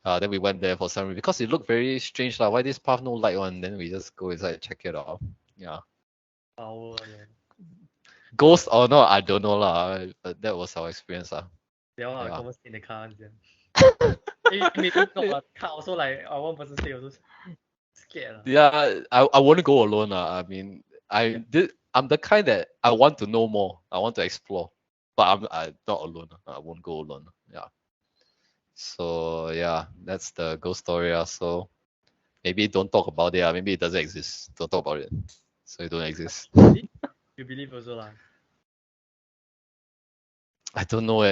Then we went there for some reason because it looked very strange. Why this path no light one? Then we just go inside and check it out. Yeah. Power, yeah. Ghost or not, I don't know lah. But that was our experience. They all are Yeah. almost in the car. Maybe not a car also like one person stay also scared. Yeah, I wouldn't go alone. I mean, I'm the kind that I want to know more. I want to explore, but I'm not alone. I won't go alone. Yeah. So yeah, that's the ghost story. So maybe don't talk about it. Maybe it doesn't exist. Don't talk about it. So it don't exist. You believe also lah. I don't know.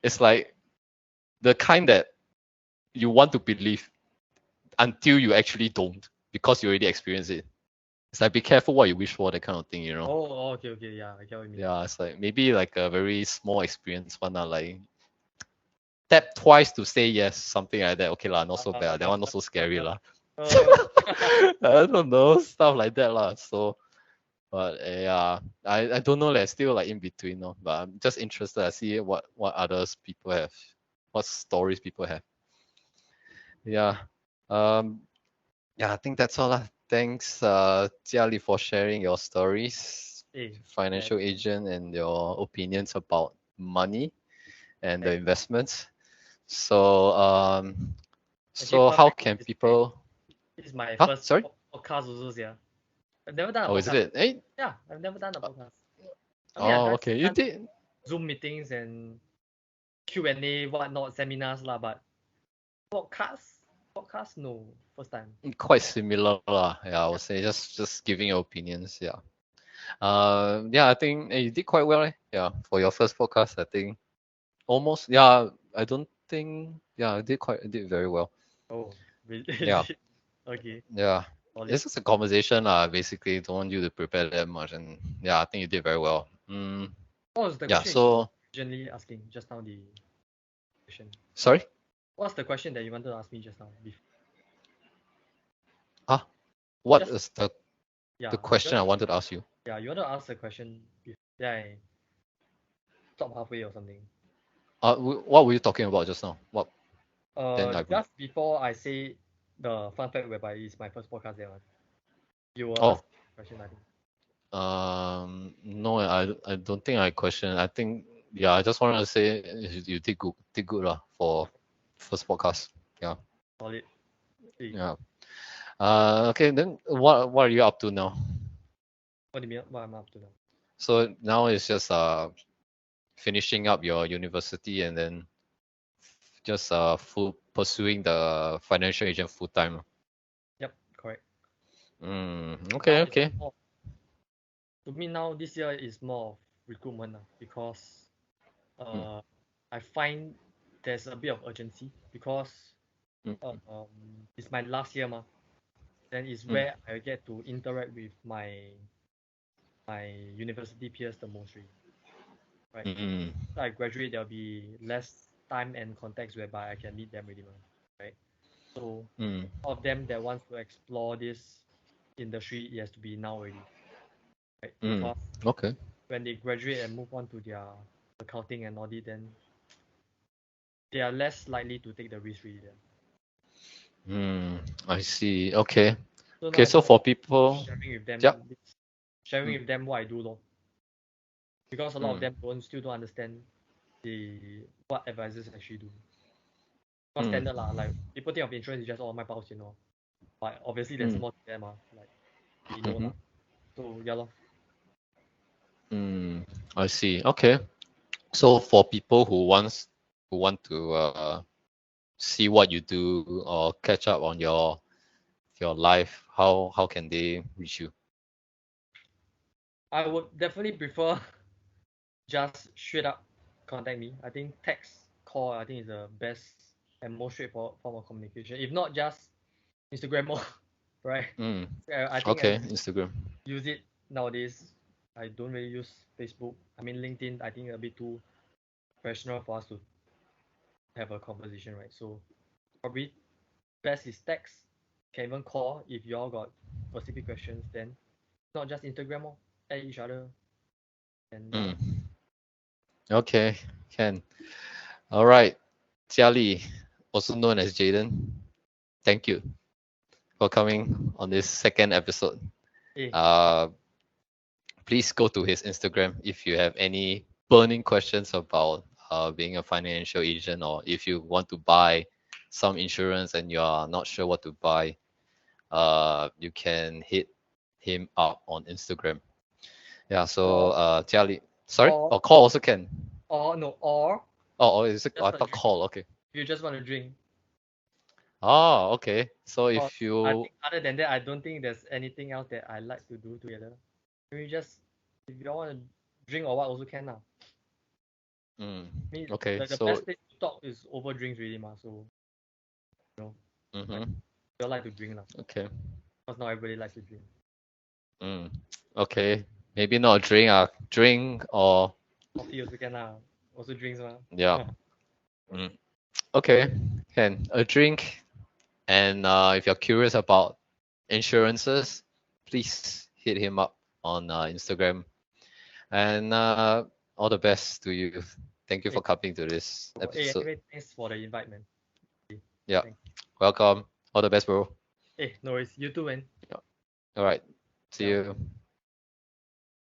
It's like the kind that you want to believe until you actually don't, because you already experienced it. It's like, be careful what you wish for, that kind of thing, Oh, okay, yeah, I get what you mean. Yeah, it's like maybe like a very small experience one, like tap twice to say yes, something like that. Okay lah, not so bad. That one not so scary lah. I don't know, stuff like that lah. So, but yeah, I don't know. Still like in between, no. But I'm just interested. I see what others people have, what stories people have. Yeah. Yeah, I think that's all lah. Thanks, Jia Li, for sharing your stories, financial agent, and your opinions about money and the investments. So, how can people? This is my first Sorry? podcast also, yeah. I've never done a Oh, podcast. is it? Hey? Yeah, I've never done a podcast. Okay. You did. Zoom meetings and Q&A, whatnot, seminars lah, but podcast, no, first time. Quite similar lah. Yeah, I would say just giving your opinions. Yeah. Yeah, I think you did quite well. Yeah, for your first podcast, I think almost. Yeah, I don't think. Yeah, I did very well. Oh, really? Yeah. Okay. Yeah. It's just a conversation, basically. Don't want you to prepare that much, and yeah, I think you did very well. What was the Yeah. question So originally asking just now, the question? sorry. What's the question that you wanted to ask me just now? Ah, what Just- is the Yeah. question I wanted to ask you? Yeah, you want to ask a question before I stop halfway or something. What were you talking about just now? What? Then I Just before I say the fun fact whereby it's my first podcast there, you will Oh. ask a question, I think. No, I don't think I question. I think yeah, I just wanted to say you did good lah for first podcast. Yeah. Solid. Yeah. Okay, then what are you up to now? What do you mean? What am I up to now? So now it's just finishing up your university and then just pursuing the financial agent full time. Yep, correct. Okay, Now okay. To me now, this year is more of recruitment because I find there's a bit of urgency because it's my last year then is where I get to interact with my university peers the most really. Right? So I graduate, there'll be less time and context whereby I can meet them really, right? So all of them that wants to explore this industry, it has to be now already, right? Because Okay. when they graduate and move on to their accounting and audit, then they are less likely to take the risk really then. I see. Okay. So Okay, so for people, sharing with them, yep. sharing with them what I do, because a lot of them still don't understand what advisors actually do. Not standard lah, like people think of insurance is just all my pounds, but obviously there's more to them, like we know lah. So yeah lor. I see. Okay. So for people who want to see what you do or catch up on your life, how can they reach you? I would definitely prefer just straight up contact me. I think text, call, I think is the best and most straightforward form of communication. If not just Instagram more, right? I think Okay, I Instagram. use it nowadays. I don't really use Facebook. I mean LinkedIn, I think a bit too professional for us to have a conversation, right? So probably best is text. Can even call if you all got specific questions. Then not just Instagram or add each other. And Okay, can. All right. Jia Li, also known as Jaylen, thank you for coming on this second episode. Please go to his Instagram if you have any burning questions about being a financial agent, or if you want to buy some insurance and you are not sure what to buy, you can hit him up on Instagram. Yeah, so Jia Li, sorry, or call also can. Or is it? I thought call. Okay. If you just want to drink. Oh, okay. So if you, I think other than that, I don't think there's anything else that I like to do together. Maybe just if you all want to drink or what also can now. Okay, the so best place to talk is over drinks really so like, you all like to drink okay. Because not everybody likes to drink. Okay, maybe not a drink or coffee also can also drinks yeah. Okay, can a drink, and if you're curious about insurances, please hit him up on Instagram, and all the best to you. Thank you for coming to this episode. Anyway, thanks for the invite, man. Yeah, welcome. All the best, bro. No worries. You too, man. All right, see you.